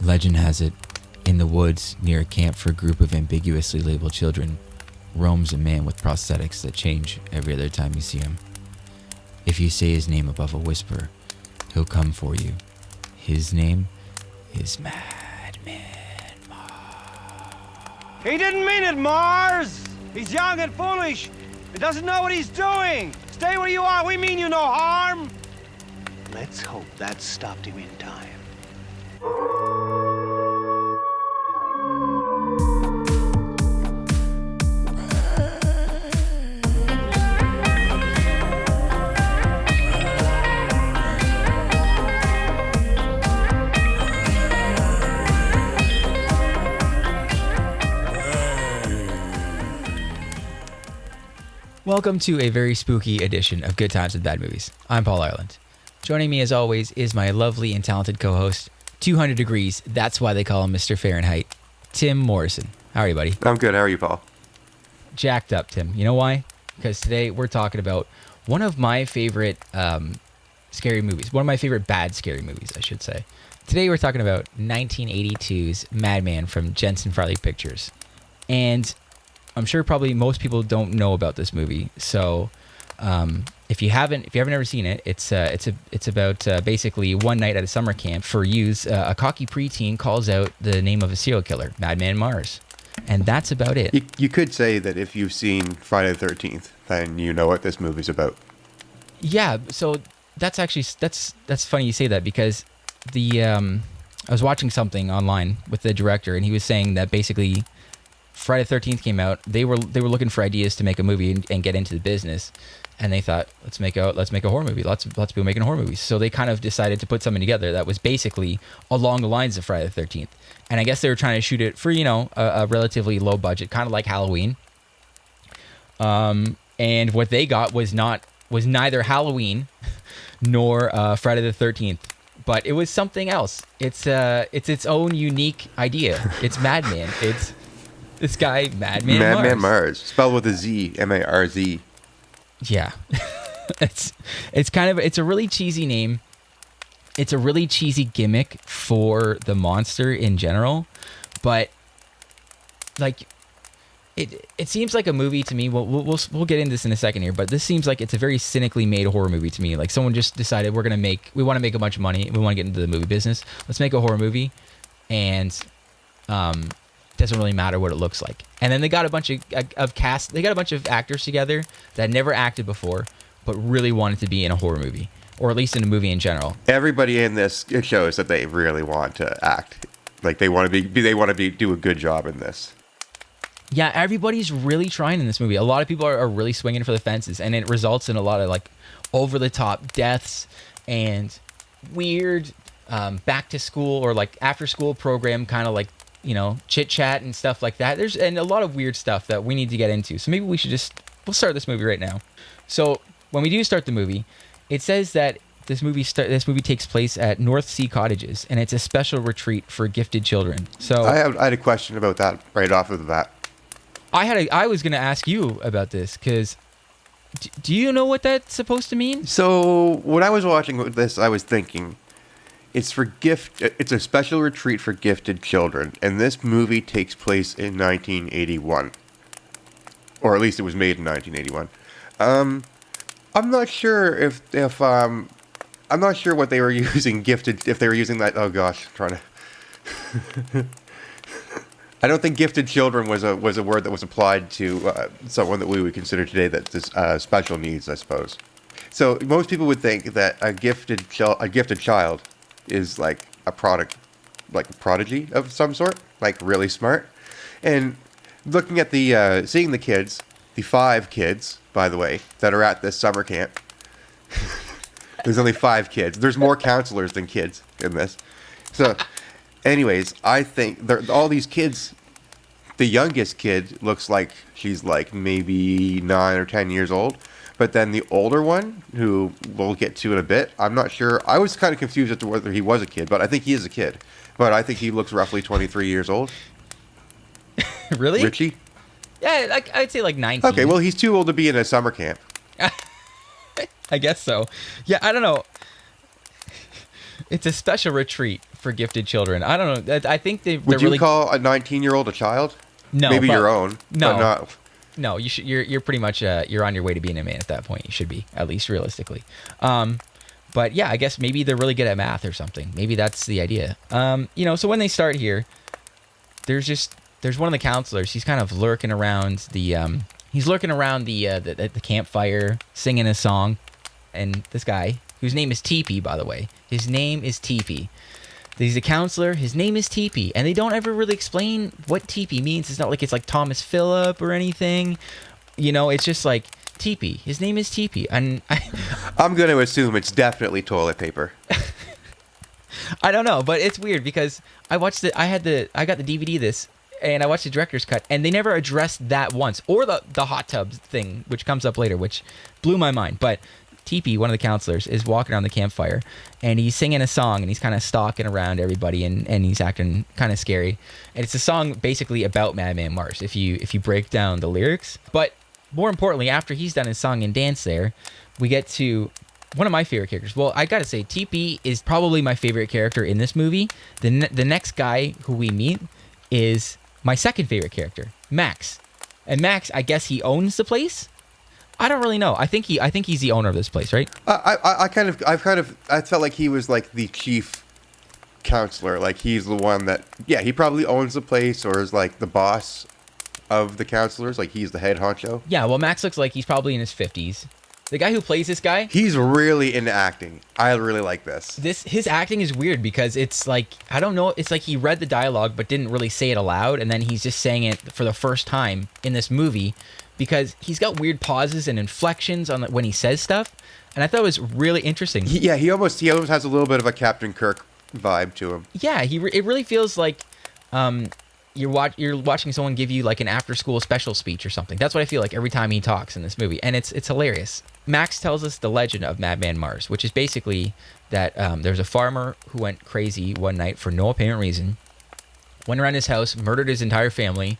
Legend has it, in the woods near a camp for a group of ambiguously labeled children, roams a man with prosthetics that change every other time you see him. If you say his name above a whisper, he'll come for you. His name is Madman. He didn't mean it, Mars! He's young and foolish. He doesn't know what he's doing. Stay where you are. We mean you no harm. Let's hope that stopped him in time. Welcome to a very spooky edition of Good Times with Bad Movies. I'm Paul Ireland. Joining me as always is my lovely and talented co-host, 200 degrees, that's why they call him Mr. Fahrenheit, Tim Morrison. How are you, buddy? I'm good. How are you, Paul? Jacked up, Tim. You know why? Because today we're talking about one of my favorite scary movies. One of my favorite bad scary movies, I should say. Today we're talking about 1982's Madman from Jensen Farley Pictures. And I'm sure probably most people don't know about this movie. So if you haven't ever seen it, it's about basically one night at a summer camp for youths. A cocky preteen calls out the name of a serial killer, Madman Mars, and that's about it. You could say that if you've seen Friday the 13th, then you know what this movie's about. Yeah. So that's actually that's funny you say that, because I was watching something online with the director, and he was saying that basically Friday the 13th came out. They were looking for ideas to make a movie and get into the business, and they thought, let's make a horror movie. Lots of people making horror movies. So they kind of decided to put something together that was basically along the lines of Friday the 13th. And I guess they were trying to shoot it for a relatively low budget, kind of like Halloween. And what they got was neither Halloween nor Friday the 13th. But it was something else. It's its own unique idea. It's Madman. It's this guy, Madman Mars. Spelled with a Z, M-A-R-Z. Yeah. it's a really cheesy name. It's a really cheesy gimmick for the monster in general. But like it seems like a movie to me. We'll get into this in a second here, but this seems like it's a very cynically made horror movie to me. Like someone just decided we want to make a bunch of money. We want to get into the movie business. Let's make a horror movie, and doesn't really matter what it looks like. And then they got a bunch of cast. They got a bunch of actors together that never acted before, but really wanted to be in a horror movie, or at least in a movie in general. Everybody in this shows that they really want to act. Like they want to do a good job in this. Yeah, everybody's really trying in this movie. A lot of people are really swinging for the fences, and it results in a lot of like over the top deaths and weird back to school or like after school program kind of like, chit chat and stuff like that. There's a lot of weird stuff that we need to get into. So maybe we'll start this movie right now. So when we do start the movie, it says that this movie takes place at North Sea Cottages, and it's a special retreat for gifted children. So I had a question about that right off of the bat. I was going to ask you about this because do you know what that's supposed to mean? So when I was watching this, I was thinking, it's a special retreat for gifted children, and this movie takes place in 1981, or at least it was made in 1981. I'm not sure if I'm not sure what they were using if they were using that. Oh gosh, I'm trying to. I don't think gifted children was a word that was applied to someone that we would consider today that's special needs, I suppose. So most people would think that a gifted child is like a prodigy of some sort, like really smart. And looking at seeing the kids, the 5 kids, by the way, that are at this summer camp. There's only 5 kids. There's more counselors than kids in this. So, anyways, I think all these kids, the youngest kid looks like she's like maybe 9 or 10 years old. But then the older one, who we'll get to in a bit, I'm not sure. I was kind of confused as to whether he was a kid, but I think he is a kid. But I think he looks roughly 23 years old. Really? Richie? Yeah, I'd say like 19. Okay, well, he's too old to be in a summer camp. I guess so. Yeah, I don't know. It's a special retreat for gifted children. I don't know. I think they're Would you really call a 19-year-old a child? no, Maybe but- your own. No. But not. No, you should. You're pretty much you're on your way to being a man at that point. You should be, at least realistically. But yeah, I guess maybe they're really good at math or something. Maybe that's the idea. So when they start here, there's one of the counselors. He's kind of lurking around the campfire, singing a song, and this guy, whose name is Teepee, by the way, his name is Teepee. He's a counselor. His name is Teepee, and they don't ever really explain what Teepee means. It's not like it's like Thomas Phillip or anything. It's just like Teepee. His name is Teepee, and I'm going to assume it's definitely toilet paper. I don't know, but it's weird because I watched it. I got the DVD of this, and I watched the director's cut, and they never addressed that once, or the hot tub thing, which comes up later, which blew my mind. But Teepee, one of the counselors, is walking around the campfire, and he's singing a song, and he's kind of stalking around everybody, and he's acting kind of scary. And it's a song basically about Madman Mars, if you break down the lyrics. But more importantly, after he's done his song and dance there, we get to one of my favorite characters. Well, I gotta say, Teepee is probably my favorite character in this movie. The next guy who we meet is my second favorite character, Max. And Max, I guess he owns the place. I don't really know. I think he's the owner of this place, right? I felt like he was like the chief counselor. Like he's the one that, yeah, he probably owns the place or is like the boss of the counselors. Like he's the head honcho. Yeah, well, Max looks like he's probably in his 50s. The guy who plays this guy, he's really into acting. I really like this. His acting is weird because it's like, I don't know, it's like he read the dialogue but didn't really say it aloud, and then he's just saying it for the first time in this movie because he's got weird pauses and inflections on when he says stuff, and I thought it was really interesting. He almost has a little bit of a Captain Kirk vibe to him. Yeah, it really feels like you're watching someone give you like an after-school special speech or something. That's what I feel like every time he talks in this movie, and it's hilarious. Max tells us the legend of Madman Mars, which is basically that there's a farmer who went crazy one night for no apparent reason, went around his house, murdered his entire family,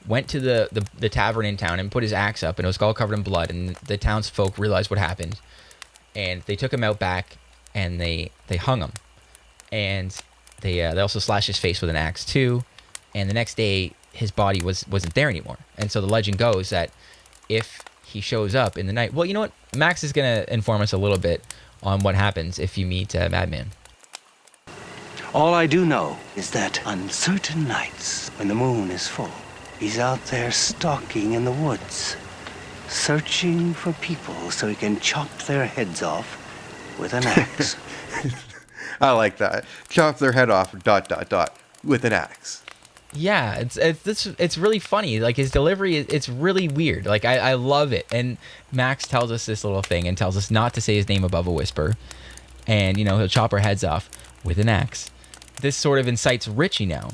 went to the tavern in town and put his axe up, and it was all covered in blood, and the townsfolk realized what happened, and they took him out back, and they hung him, and they also slashed his face with an axe too, and the next day his body wasn't there anymore, and so the legend goes that if he shows up in the night, well, you know what, Max is going to inform us a little bit on what happens if you meet Madman. All I do know is that on certain nights when the moon is full, he's out there stalking in the woods, searching for people so he can chop their heads off with an axe. I like that. Chop their head off, ... with an axe. Yeah, it's really funny. Like his delivery, it's really weird. Like I love it. And Max tells us this little thing and tells us not to say his name above a whisper, and he'll chop our heads off with an axe. This sort of incites Richie now.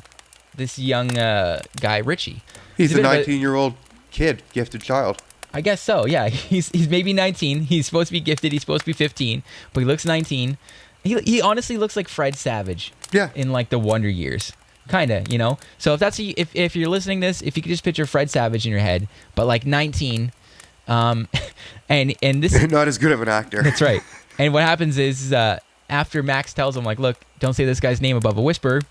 This young guy, Richie. He's a 19-year-old kid, gifted child. I guess so. Yeah, he's maybe 19. He's supposed to be gifted. He's supposed to be 15, but he looks 19. He honestly looks like Fred Savage. Yeah. In like the Wonder Years. Kind of, So if you're listening to this, if you could just picture Fred Savage in your head, but like 19, and this not as good of an actor. That's right. And what happens is after Max tells him like, look, don't say this guy's name above a whisper,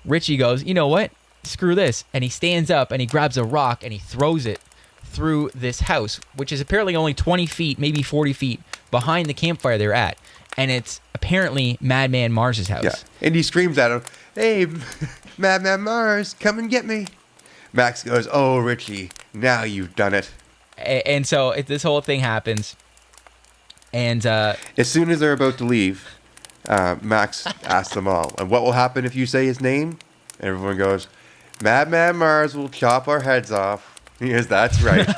Richie goes, you know what? Screw this, and he stands up and he grabs a rock and he throws it through this house, which is apparently only 20 feet, maybe 40 feet behind the campfire they're at, and it's apparently Madman Mars's house. Yeah, and he screams at him, "Hey, Madman Mars, come and get me." Max goes, "Oh, Richie, now you've done it." And so this whole thing happens, and as soon as they're about to leave, Max asks them all, "And what will happen if you say his name?" And everyone goes, "Madman Mars will chop our heads off." He goes, "That's right."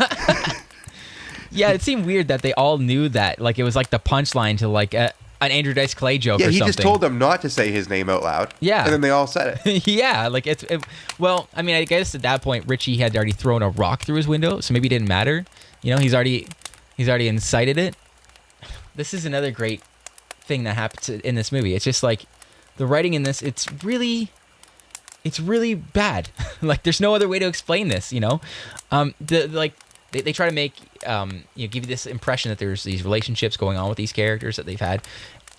Yeah, it seemed weird that they all knew that. Like it was like the punchline to like an Andrew Dice Clay joke or something. Yeah, he just told them not to say his name out loud. Yeah. And then they all said it. Yeah, like well, I mean, I guess at that point Richie had already thrown a rock through his window, so maybe it didn't matter. He's already incited it. This is another great thing that happens in this movie. It's just like the writing in this, it's really bad. Like there's no other way to explain this, They try to make give you this impression that there's these relationships going on with these characters that they've had.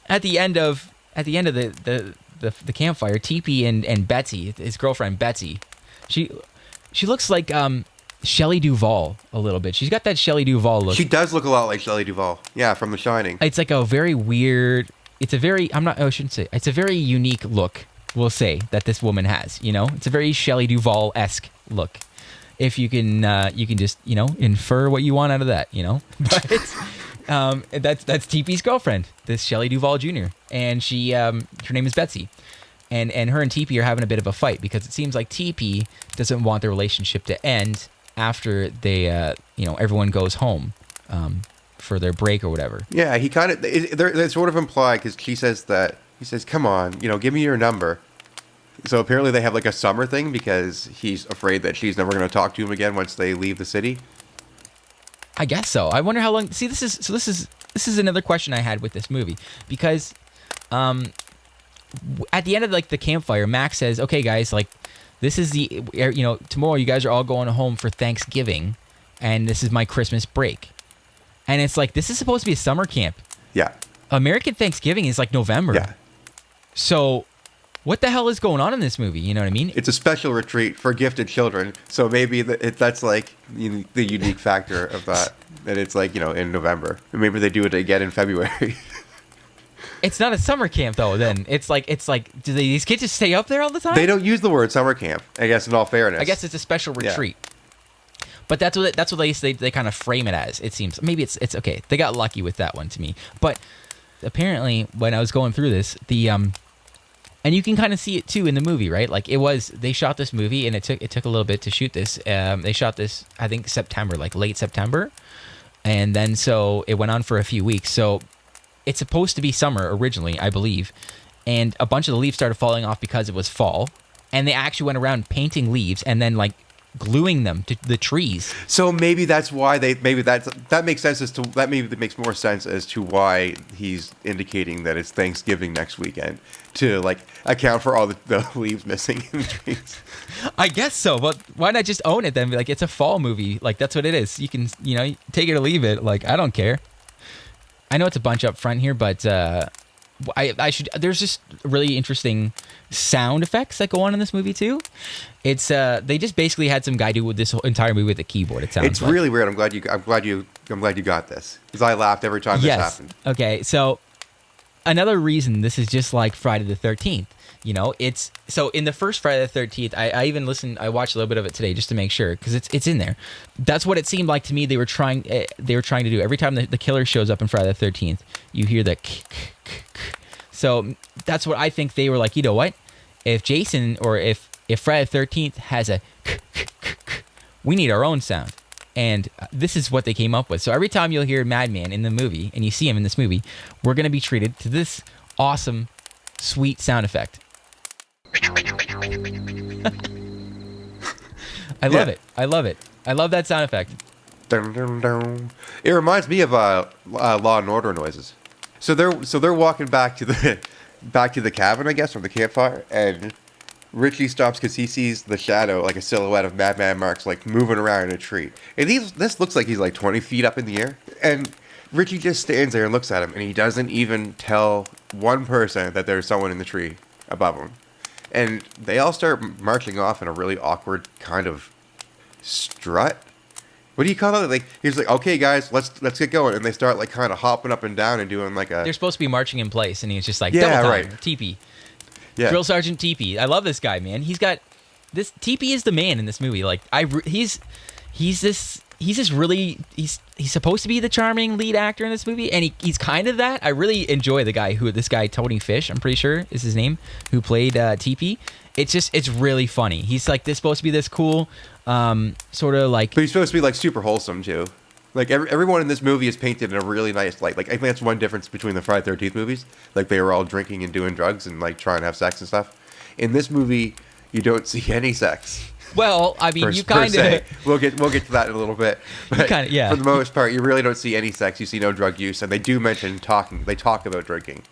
At the end of at the end of the campfire, TP and Betsy, his girlfriend Betsy, she looks like Shelley Duvall a little bit. She's got that Shelley Duvall look. She does look a lot like Shelley Duvall. Yeah, from The Shining. It's like a very weird. It's a very. I shouldn't say. It's a very unique look. We'll say that this woman has. It's a very Shelley Duvall-esque look. If you can just infer what you want out of that. But that's TP's girlfriend, this Shelley Duvall Jr. And she her name is Betsy. And her and TP are having a bit of a fight because it seems like TP doesn't want the relationship to end after they, everyone goes home for their break or whatever. Yeah, he kind of, they're sort of implied because he says, come on, give me your number. So apparently they have like a summer thing because he's afraid that she's never going to talk to him again once they leave the city. I guess so. I wonder how long. See, this is another question I had with this movie because, at the end of like the campfire, Max says, "Okay, guys, like this is tomorrow you guys are all going home for Thanksgiving, and this is my Christmas break." And it's like this is supposed to be a summer camp. Yeah. American Thanksgiving is like November. Yeah. So, what the hell is going on in this movie? You know what I mean? It's a special retreat for gifted children, so maybe that's like the unique factor of that. That it's like in November, and maybe they do it again in February. It's not a summer camp though. Then it's like do these kids just stay up there all the time? They don't use the word summer camp. I guess in all fairness. I guess it's a special retreat. Yeah. But that's what they kind of frame it as. It seems maybe it's okay. They got lucky with that one to me. But apparently, when I was going through this, and you can kind of see it too in the movie, right? Like they shot this movie and it took a little bit to shoot this. They shot this I think September, like late September, and then so it went on for a few weeks. So. It's supposed to be summer originally, I believe, and a bunch of the leaves started falling off because it was fall, and they actually went around painting leaves and then like gluing them to the trees. So maybe that's why that makes sense that makes more sense as to why he's indicating that it's Thanksgiving next weekend to like account for all the leaves missing in the trees. I guess so, but why not just own it then? Be like, it's a fall movie, like that's what it is. You can take it or leave it. Like I don't care. I know it's a bunch up front here, but there's just really interesting sound effects that go on in this movie too. It's they just basically had some guy do with this whole entire movie with a keyboard. It sounds. It's really weird. I'm glad you got this because I laughed every time this happened. Okay, so another reason this is just like Friday the 13th. It's so in the first Friday the 13th. I even listened. I watched a little bit of it today just to make sure because it's in there. That's what it seemed like to me. They were trying to do every time the killer shows up in Friday the 13th. You hear the. So that's what I think they were like. You know what? If Jason or if Friday the 13th has a, we need our own sound. And this is what they came up with. So every time you'll hear Madman in the movie and you see him in this movie, we're going to be treated to this awesome, sweet sound effect. I love it. I love it. I love that sound effect. Dun, dun, dun. It reminds me of Law and Order noises. So they're walking back to the cabin, I guess, from the campfire, and Richie stops because he sees the shadow, like a silhouette of Madman Marks, like moving around in a tree. And this looks like he's like 20 feet up in the air. And Richie just stands there and looks at him, and he doesn't even tell one person that there's someone in the tree above him. And they all start marching off in a really awkward kind of strut. What do you call it? Like he's like, okay, guys, let's get going, and they start like kind of hopping up and down and doing like a. They're supposed to be marching in place, and he's just like, yeah, double time, right, TP, yeah. Drill Sergeant TP. I love this guy, man. He's got this. TP is the man in this movie. Like he's supposed to be the charming lead actor in this movie, and he's kind of that. I really enjoy this guy Tony Fish, I'm pretty sure is his name, who played TP. It's really funny. He's like supposed to be this cool, sort of like. But he's supposed to be like super wholesome too. Like everyone in this movie is painted in a really nice light. Like I think that's one difference between the Friday the 13th movies. Like they were all drinking and doing drugs and like trying to have sex and stuff. In this movie, you don't see any sex. Well, I mean, you kind of. We'll get to that in a little bit. But yeah. For the most part, you really don't see any sex. You see no drug use, and they do mention talking. They talk about drinking.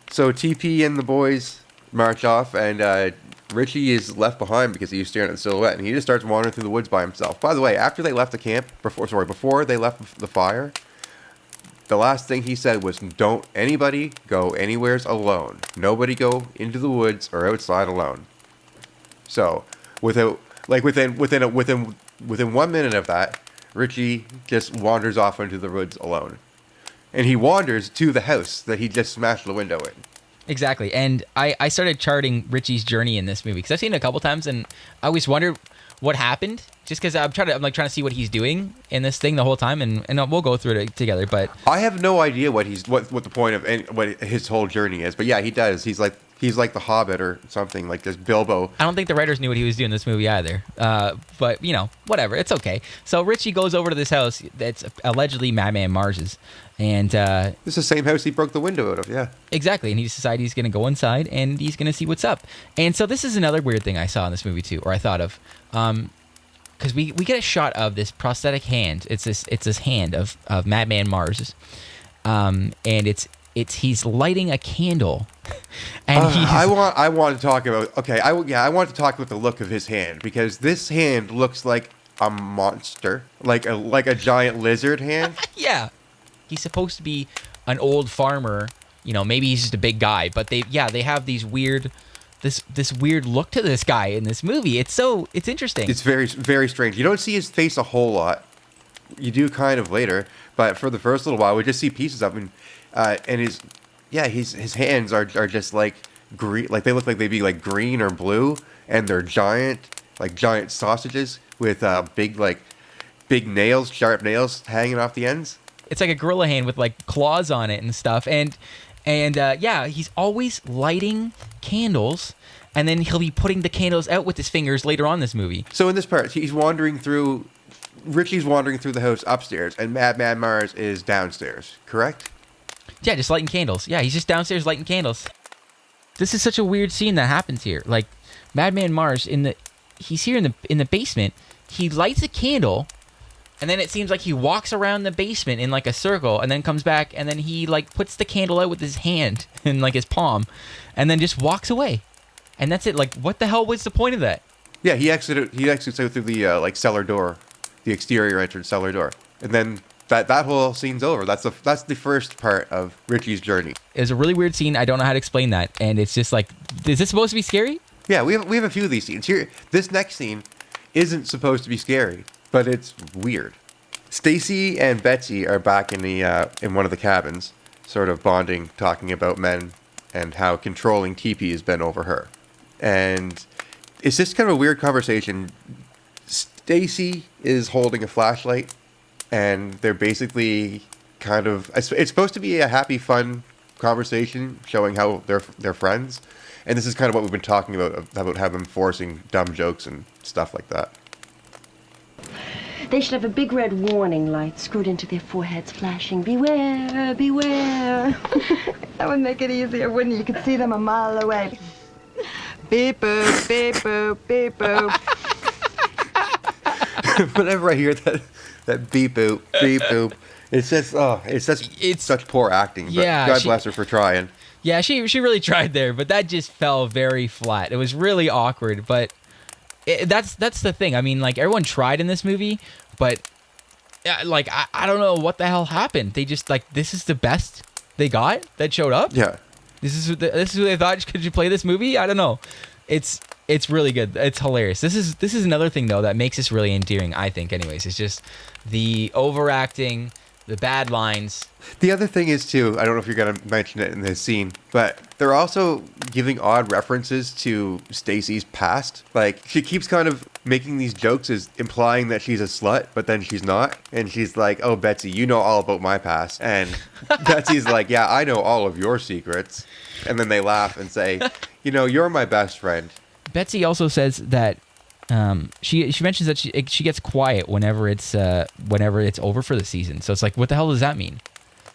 So TP and the boys march off, and Richie is left behind because he was staring at the silhouette, and he just starts wandering through the woods by himself. By the way, after they left the camp, before they left the fire, the last thing he said was, "Don't anybody go anywheres alone. Nobody go into the woods or outside alone." So, within 1 minute of that, Richie just wanders off into the woods alone, and he wanders to the house that he just smashed the window in. Exactly. And I started charting Richie's journey in this movie because I've seen it a couple times, and I always wondered what happened. Just because I'm trying to see what he's doing in this thing the whole time, and we'll go through it together. But I have no idea what the point of what his whole journey is. But yeah, he does. He's like the Hobbit or something, like this Bilbo. I don't think the writers knew what he was doing in this movie either. But whatever, it's okay. So Richie goes over to this house that's allegedly Madman Mars's, and this is the same house he broke the window out of. Yeah, exactly. And he decided he's going to go inside and he's going to see what's up. And so this is another weird thing I saw in this movie too, or I thought of. Because we get a shot of this prosthetic hand. It's this hand of Madman Mars, and he's lighting a candle, and I want to talk about I want to talk about the look of his hand, because this hand looks like a monster, like a giant lizard hand. Yeah, he's supposed to be an old farmer. Maybe he's just a big guy, but they have these weird. This weird look to this guy in this movie. It's interesting. It's very, very strange. You don't see his face a whole lot. You do kind of later, but for the first little while, we just see pieces of him, and his hands are just like green, like they look like they'd be like green or blue, and they're giant sausages with big nails, sharp nails hanging off the ends. It's like a gorilla hand with like claws on it and stuff, and he's always lighting candles, and then he'll be putting the candles out with his fingers later on in this movie. So in this part, Richie's wandering through the house upstairs, and Madman Mars is downstairs, correct? Yeah, just lighting candles. Yeah, he's just downstairs lighting candles. This is such a weird scene that happens here. Like, Madman Mars, he's here in the basement, he lights a candle, and then it seems like he walks around the basement in like a circle, and then comes back, and then he like puts the candle out with his hand in like his palm, and then just walks away, and that's it. Like, what the hell was the point of that? Yeah, he exits out through the cellar door, the exterior entrance cellar door, and then that whole scene's over. That's the first part of Richie's journey. It was a really weird scene. I don't know how to explain that, and it's just like, is this supposed to be scary? Yeah, we have a few of these scenes here. This next scene isn't supposed to be scary, but it's weird. Stacy and Betsy are back in one of the cabins, sort of bonding, talking about men and how controlling TP has been over her. And it's just kind of a weird conversation. Stacy is holding a flashlight, and they're basically kind of, it's supposed to be a happy, fun conversation showing how they're friends. And this is kind of what we've been talking about how them forcing dumb jokes and stuff like that. They should have a big red warning light screwed into their foreheads, flashing, "Beware, beware." That would make it easier, wouldn't it? You could see them a mile away. Beep boop, beep boop, beep boop. Whenever I hear that beep boop, it's such poor acting. But yeah, God bless her for trying. Yeah, she really tried there, but that just fell very flat. It was really awkward, but that's the thing. I mean, like, everyone tried in this movie, but like I don't know what the hell happened. They just, like, this is the best they got that showed up. Yeah, this is who they thought could you play this movie. I don't know. It's really good. It's hilarious. This is another thing though that makes this really endearing, I think. Anyways, it's just the overacting, the bad lines. The other thing is too, I don't know if you're gonna mention it in this scene, but they're also giving odd references to Stacy's past. Like, she keeps kind of making these jokes as implying that she's a slut, but then she's not. And she's like, "Oh, Betsy, you know all about my past." And Betsy's like, "Yeah, I know all of your secrets." And then they laugh and say, "You're my best friend." Betsy also says that she mentions that she gets quiet whenever it's over for the season. So it's like, what the hell does that mean?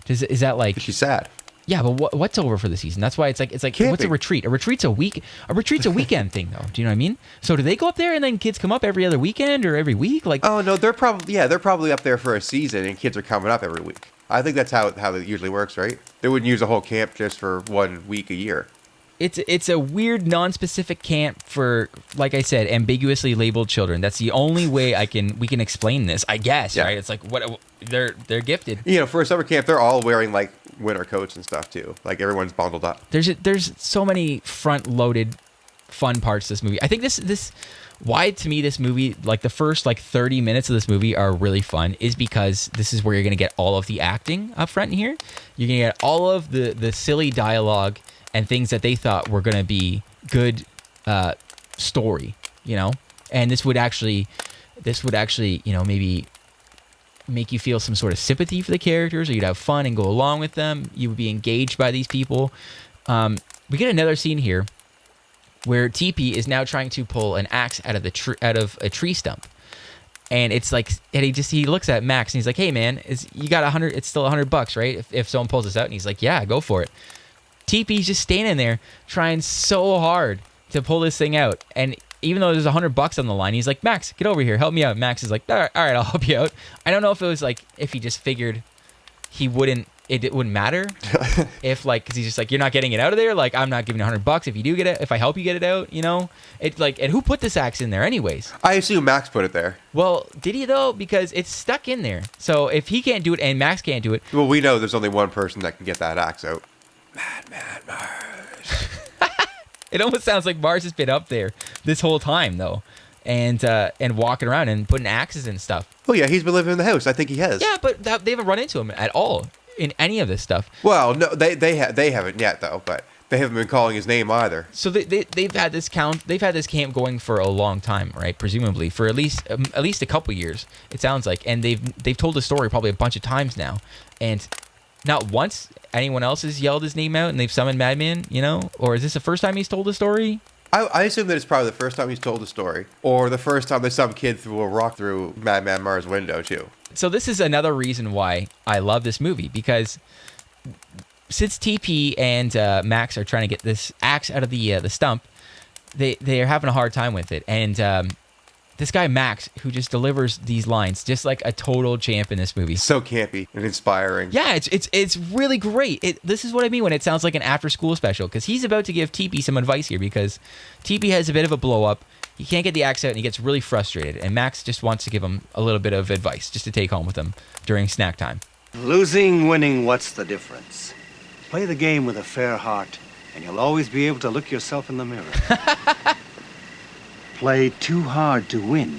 Is that like she's sad? Yeah, but what's over for the season? That's why it's like camping. What's a retreat? A retreat's a weekend thing though. Do you know what I mean? So do they go up there and then kids come up every other weekend or every week? Like, oh no, they're probably up there for a season and kids are coming up every week. I think that's how it usually works, right? They wouldn't use a whole camp just for 1 week a year. it's a weird non-specific camp for, like I said, ambiguously labeled children. That's the only way we can explain this, I guess. Yeah. Right? It's like what they're gifted. For a summer camp, they're all wearing like winter coats and stuff too. Like everyone's bundled up. There's so many front-loaded fun parts to this movie. I think this why to me this movie, like the first like 30 minutes of this movie are really fun, is because this is where you're gonna get all of the acting up front here. You're gonna get all of the silly dialogue and things that they thought were gonna be good story, and this would actually maybe make you feel some sort of sympathy for the characters, or you'd have fun and go along with them. You would be engaged by these people. We get another scene here where TP is now trying to pull an axe out of a tree stump, and it's like, and he looks at Max and he's like, "Hey man, you got 100? It's still $100, right? If someone pulls this out." And he's like, "Yeah, go for it." TP's just standing there trying so hard to pull this thing out, and even though there's $100 on the line, he's like, "Max, get over here, help me out." Max is like, all right, I'll help you out. I don't know if it was like, if he just figured it wouldn't matter if, like, because he's just like, "You're not getting it out of there. Like, I'm not giving you $100 if you do get it. If I help you get it out, It's like, and who put this axe in there anyways? I assume Max put it there. Well, did he though? Because it's stuck in there. So if he can't do it and Max can't do it, Well, we know there's only one person that can get that axe out. Madman Mars. it almost sounds like Mars has been up there this whole time though, and walking around and putting axes and stuff. Oh yeah, he's been living in the house. I think he has. Yeah, but they haven't run into him at all in any of this stuff. Well, no, they haven't yet though, but they haven't been calling his name either. So they've had this camp going for a long time, right? Presumably for at least a couple years, it sounds like, and they've told the story probably a bunch of times now, and not once anyone else has yelled his name out and they've summoned Madman, or is this the first time he's told the story? I assume that it's probably the first time he's told the story, or the first time that some kid threw a rock through Madman Mars' window too. So this is another reason why I love this movie, because since TP and Max are trying to get this axe out of the stump, they are having a hard time with it. And this guy Max, who just delivers these lines just like a total champ in this movie. So campy and inspiring. Yeah, it's really great. This is what I mean when it sounds like an after-school special, because he's about to give TP some advice here, because TP has a bit of a blow-up. He can't get the axe out and he gets really frustrated, and Max just wants to give him a little bit of advice just to take home with him during snack time. Losing, winning, what's the difference? Play the game with a fair heart, and you'll always be able to look yourself in the mirror. Play too hard to win,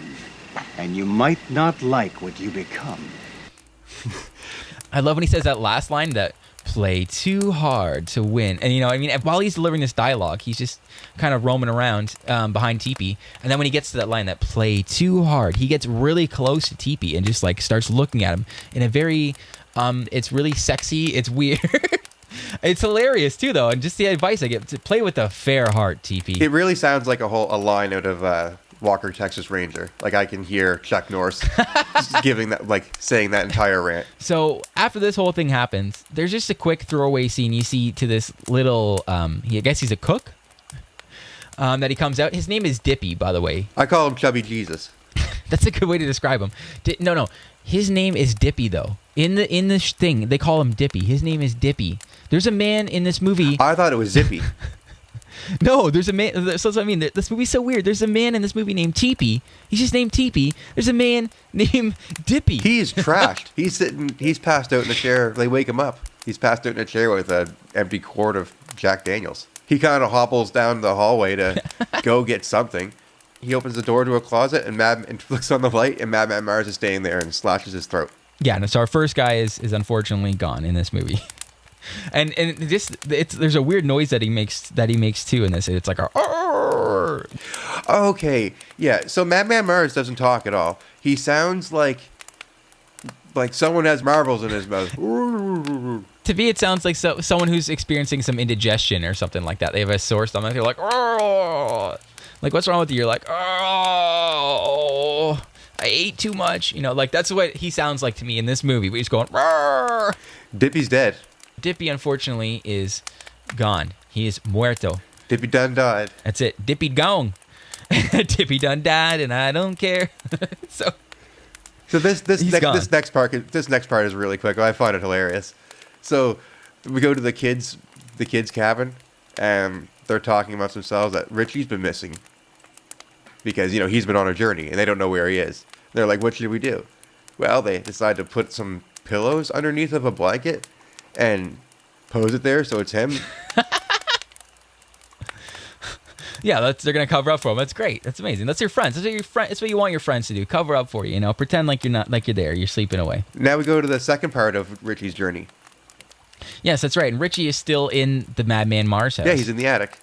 and you might not like what you become. I love when he says that last line, that play too hard to win. And while he's delivering this dialogue, he's just kind of roaming around behind TP. And then when he gets to that line, that play too hard, he gets really close to TP and just like starts looking at him in a very, it's really sexy. It's weird. It's hilarious too, though. And just the advice I get, to play with a fair heart, TP. It really sounds like a line out of Walker, Texas Ranger. Like I can hear Chuck Norris giving that, like saying that entire rant. So after this whole thing happens, there's just a quick throwaway scene you see to this little, I guess he's a cook, that he comes out. His name is Dippy, by the way. I call him Chubby Jesus. That's a good way to describe him. No. His name is Dippy, though. In the thing, they call him Dippy. His name is Dippy. There's a man in this movie. I thought it was Zippy. No, there's a man. So that's what I mean. This movie's so weird. There's a man in this movie named Teepee. He's just named Teepee. There's a man named Dippy. He's trashed. He's passed out in a chair. They wake him up. He's passed out in a chair with an empty quart of Jack Daniels. He kind of hobbles down the hallway to go get something. He opens the door to a closet and flicks on the light, and Madman Mars is staying there and slashes his throat. Yeah, and so our first guy is unfortunately gone in this movie. And there's a weird noise that he makes too in this. It's like a "Arr!" Okay, yeah. So Madman Mars doesn't talk at all. He sounds like someone has marbles in his mouth. To me, it sounds like someone who's experiencing some indigestion or something like that. They have a sore stomach. They're like, "Arr!" Like, what's wrong with you? You're like, "Oh, I ate too much." Like that's what he sounds like to me in this movie. But he's going, "Arr!" Dippy's dead. Dippy, unfortunately, is gone. He is muerto. Dippy done died. That's it. Dippy gone. Dippy done died, and I don't care. So this next part is really quick. I find it hilarious. So we go to the kids' cabin, and they're talking amongst themselves that Richie's been missing. Because, he's been on a journey and they don't know where he is. They're like, what should we do? Well, they decide to put some pillows underneath of a blanket and pose it there so it's him. Yeah, they're gonna cover up for him. That's great. That's amazing. That's your friends. That's what you want your friends to do. Cover up for you. Pretend like you're not, like you're there. You're sleeping away. Now we go to the second part of Richie's journey. Yes, that's right. And Richie is still in the Madman Mars house. Yeah, he's in the attic.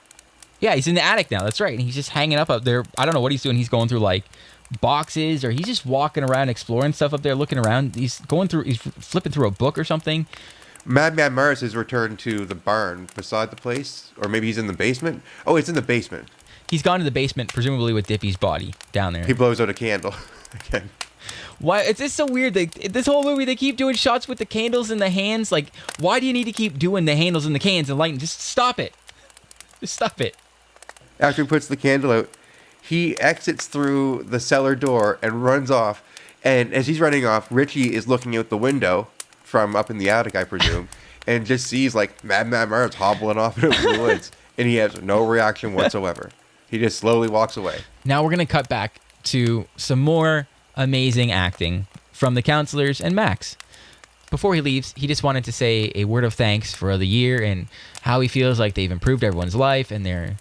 Yeah, he's in the attic now. That's right. And he's just hanging up there. I don't know what he's doing. He's going through like boxes, or he's just walking around exploring stuff up there, looking around. He's flipping through a book or something. Madman Mars has returned to the barn beside the place, or maybe he's in the basement. Oh, it's in the basement. He's gone to the basement, presumably with Dippy's body down there. He blows out a candle again. Why? It's just so weird. This whole movie, they keep doing shots with the candles in the hands. Like, why do you need to keep doing the handles in the cans and lighting? Just stop it. Just stop it. After he puts the candle out, he exits through the cellar door and runs off. And as he's running off, Richie is looking out the window from up in the attic, I presume, and just sees like Madman Mars hobbling off into the woods, and he has no reaction whatsoever. He just slowly walks away. Now we're gonna cut back to some more amazing acting from the counselors and Max. Before he leaves, he just wanted to say a word of thanks for the year and how he feels like they've improved everyone's life, and they're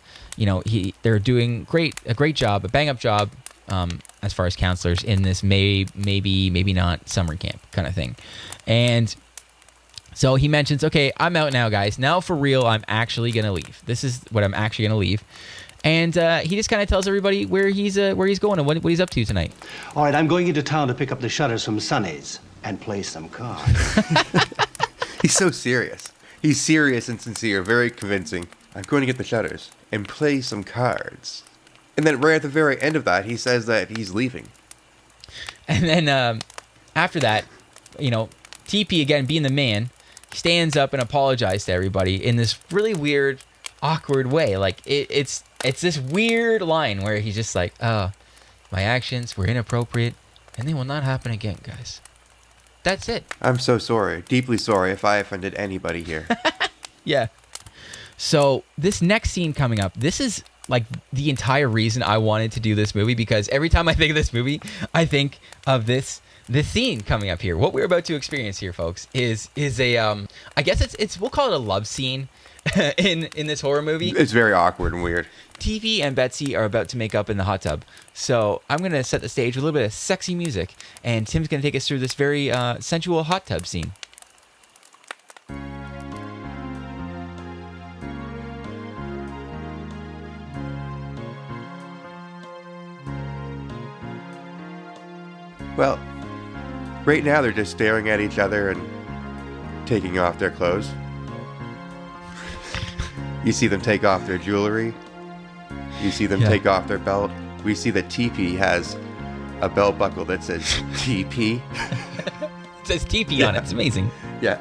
doing a great job, a bang up job, as far as counselors in this maybe not summer camp kind of thing. And so he mentions, okay, I'm out now, guys. Now for real, I'm actually gonna leave. This is what I'm actually gonna leave. And he just kind of tells everybody where he's going and what he's up to tonight. All right, I'm going into town to pick up the shutters from Sonny's and play some cards. He's so serious. He's serious and sincere, very convincing. I'm going to get the shutters and play some cards. And then right at the very end of that, he says that he's leaving. And then after that, TP, again, being the man, stands up and apologizes to everybody in this really weird, awkward way. Like, it's this weird line where he's just like, oh, my actions were inappropriate, and they will not happen again, guys. That's it. I'm so sorry, deeply sorry if I offended anybody here. Yeah. So this next scene coming up, this is like the entire reason I wanted to do this movie, because every time I think of this movie, I think of this scene coming up here. What we're about to experience here, folks, is a I guess it's we'll call it a love scene in this horror movie. It's very awkward and weird. TV and Betsy are about to make up in the hot tub. So I'm going to set the stage with a little bit of sexy music, and Tim's going to take us through this very sensual hot tub scene. Well, right now they're just staring at each other and taking off their clothes. You see them take off their jewelry. You see them take off their belt. We see that TP has a belt buckle that says TP. It says TP on it. It's amazing. Yeah.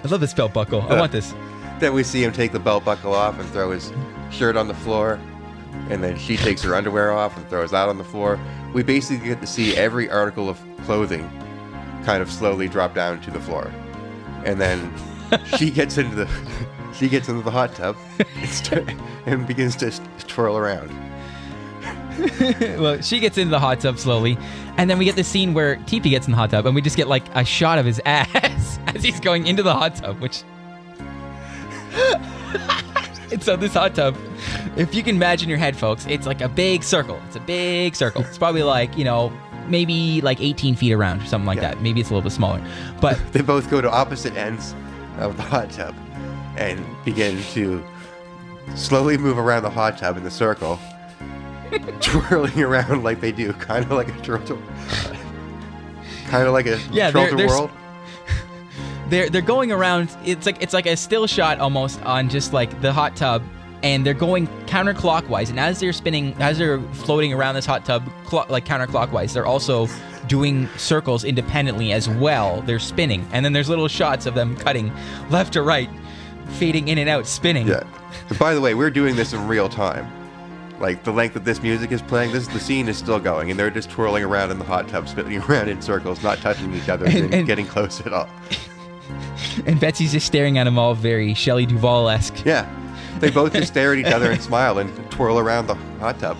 I love this belt buckle. I want this. Then we see him take the belt buckle off and throw his shirt on the floor. And then she takes her underwear off and throws that on the floor. We basically get to see every article of clothing kind of slowly drop down to the floor. And then she gets into the hot tub and begins to twirl around. Well, she gets into the hot tub slowly, and then we get the scene where TP gets in the hot tub, and we just get like a shot of his ass as he's going into the hot tub, which... And so this hot tub, if you can imagine your head, folks, it's like a big circle. It's a big circle. It's probably like, maybe like 18 feet around or something like that. Maybe it's a little bit smaller. But they both go to opposite ends of the hot tub and begin to slowly move around the hot tub in the circle, twirling around like they do, kind of like a turtle. Kind of like a turtle world. They're going around. It's like a still shot almost on just like the hot tub, and they're going counterclockwise. And as they're floating around this hot tub like counterclockwise, they're also doing circles independently as well. They're spinning, and then there's little shots of them cutting left to right, fading in and out, spinning. Yeah. And by the way, we're doing this in real time. Like the length that this music is playing, the scene is still going, and they're just twirling around in the hot tub, spinning around in circles, not touching each other and getting close at all. And Betsy's just staring at him all very Shelley Duvall-esque. Yeah. They both just stare at each other and smile and twirl around the hot tub.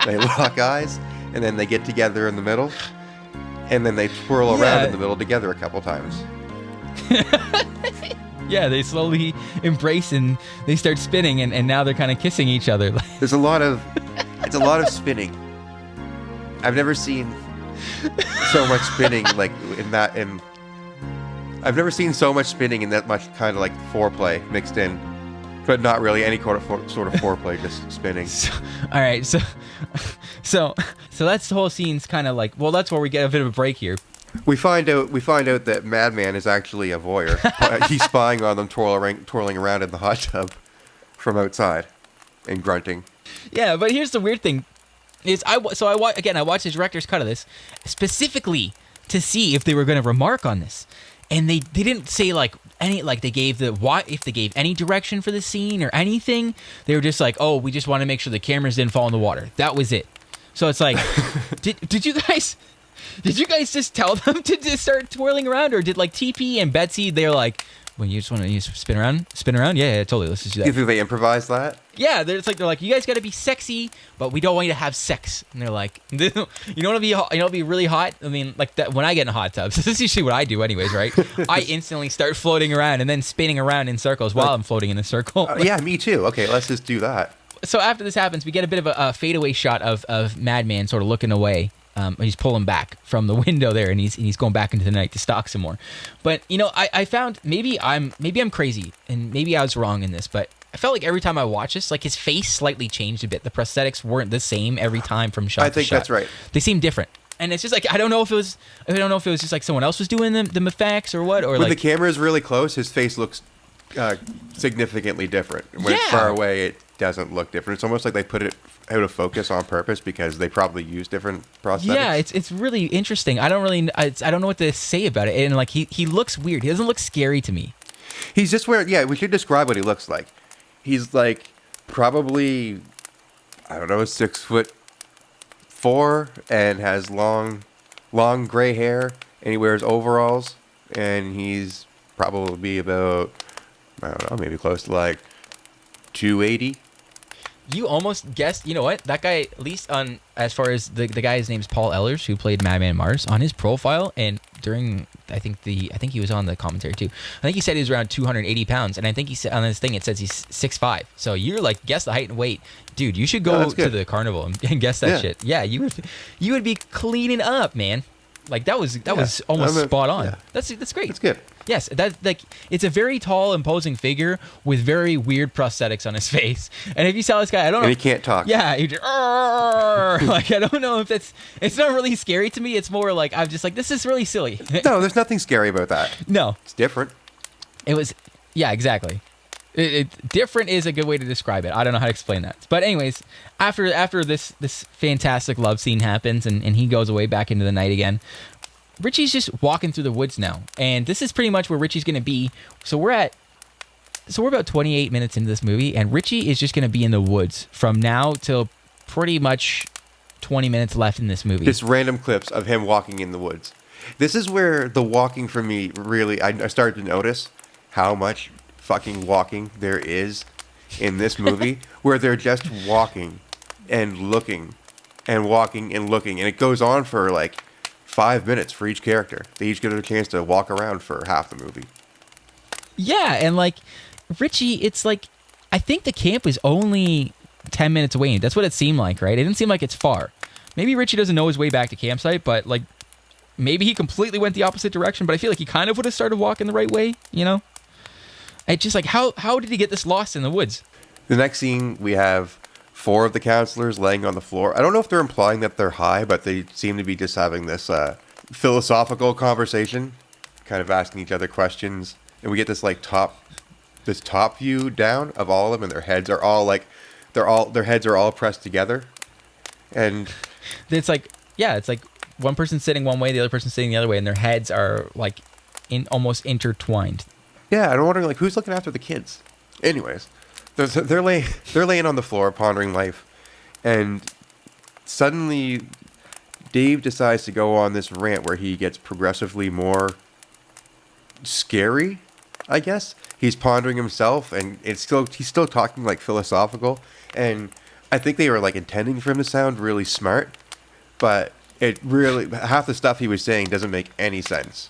They lock eyes, and then they get together in the middle, and then they twirl around in the middle together a couple times. Yeah, they slowly embrace and they start spinning, and now they're kind of kissing each other. It's a lot of spinning. I've never seen so much spinning like in that. I've never seen so much spinning and that much kind of like foreplay mixed in, but not really any sort of foreplay, just spinning. All right, so that's the whole scene's kind of like, well, that's where we get a bit of a break here. We find out that Madman is actually a voyeur. He's spying on them twirling around in the hot tub from outside and grunting. Yeah, but here's the weird thing: is I watched the director's cut of this specifically to see if they were going to remark on this, and they didn't say if they gave any direction for the scene or anything. They were just like, oh, we just want to make sure the cameras didn't fall in the water. That was it. So it's like, did you guys just tell them to just start twirling around, or did like TP and Betsy, they're like, well, you just want to spin around? Yeah, totally. Let's just do that. You think they improvised that? Yeah, they're like, you guys got to be sexy, but we don't want you to have sex. And they're like, you know what'll be really hot? I mean, like that when I get in a hot tub. So this is usually what I do, anyways, right? I instantly start floating around and then spinning around in circles while I'm floating in a circle. Yeah, me too. Okay, let's just do that. So after this happens, we get a bit of a fadeaway shot of Madman sort of looking away. He's pulling back from the window there, and he's going back into the night to stalk some more. But I found maybe I'm crazy, and maybe I was wrong in this, but I felt like every time I watch this, like his face slightly changed a bit. The prosthetics weren't the same every time from shot to shot. I think that's right. They seem different, and it's just like I don't know if it was just like someone else was doing the effects or what, or when like the camera is really close, his face looks significantly different. When it's far away, it doesn't look different. It's almost like they put it out of focus on purpose because they probably use different prosthetics. Yeah, it's really interesting. I don't know what to say about it. And like he looks weird. He doesn't look scary to me. He's just wearing. Yeah, we should describe what he looks like. He's like probably, I don't know, 6'4" and has long gray hair, and he wears overalls, and he's probably about, I don't know, maybe close to like 280. You almost guessed. You know what? That guy, at least on as far as the guy's name's Paul Ehlers, who played Madman Mars, on his profile and during I think he was on the commentary too. I think he said he was around 280 pounds, and I think he said on this thing it says he's 6'5". So you're like, guess the height and weight, dude. You should go to the carnival and guess that shit. Yeah, you would be cleaning up, man. Like that was almost spot on. Yeah. That's great. That's good. Yes, it's a very tall, imposing figure with very weird prosthetics on his face. And if you saw this guy, I don't know. And he can't talk. Yeah, he just, like I don't know if it's not really scary to me. It's more like I'm just like, this is really silly. No, there's nothing scary about that. No, it's different. It was, yeah, exactly. Different is a good way to describe it. I don't know how to explain that. But anyways, after this fantastic love scene happens and he goes away back into the night again, Richie's just walking through the woods now. And this is pretty much where Richie's going to be. So we're about 28 minutes into this movie, and Richie is just going to be in the woods from now till pretty much 20 minutes left in this movie. Just random clips of him walking in the woods. This is where the walking for me really, I started to notice how much fucking walking there is in this movie, where they're just walking and looking and walking and looking, and it goes on for like 5 minutes for each character. They each get a chance to walk around for half the movie. Yeah, and like Richie, it's like I think the camp is only 10 minutes away. That's what it seemed like, right? It didn't seem like it's far. Maybe Richie doesn't know his way back to campsite, but like maybe he completely went the opposite direction, but I feel like he kind of would have started walking the right way, you know? It's just like, how did he get this lost in the woods? The next scene, we have 4 of the counselors laying on the floor. I don't know if they're implying that they're high, but they seem to be just having this philosophical conversation, kind of asking each other questions. And we get this like top view down of all of them, and their heads are all like, their heads are all pressed together. And it's like, yeah, it's like one person sitting one way, the other person sitting the other way, and their heads are like almost intertwined. Yeah, and I'm wondering like who's looking after the kids. Anyways, they're laying on the floor pondering life, and suddenly Dave decides to go on this rant where he gets progressively more scary I guess. He's pondering himself, and he's still talking like philosophical. And I think they were like intending for him to sound really smart, but it really, half the stuff he was saying doesn't make any sense.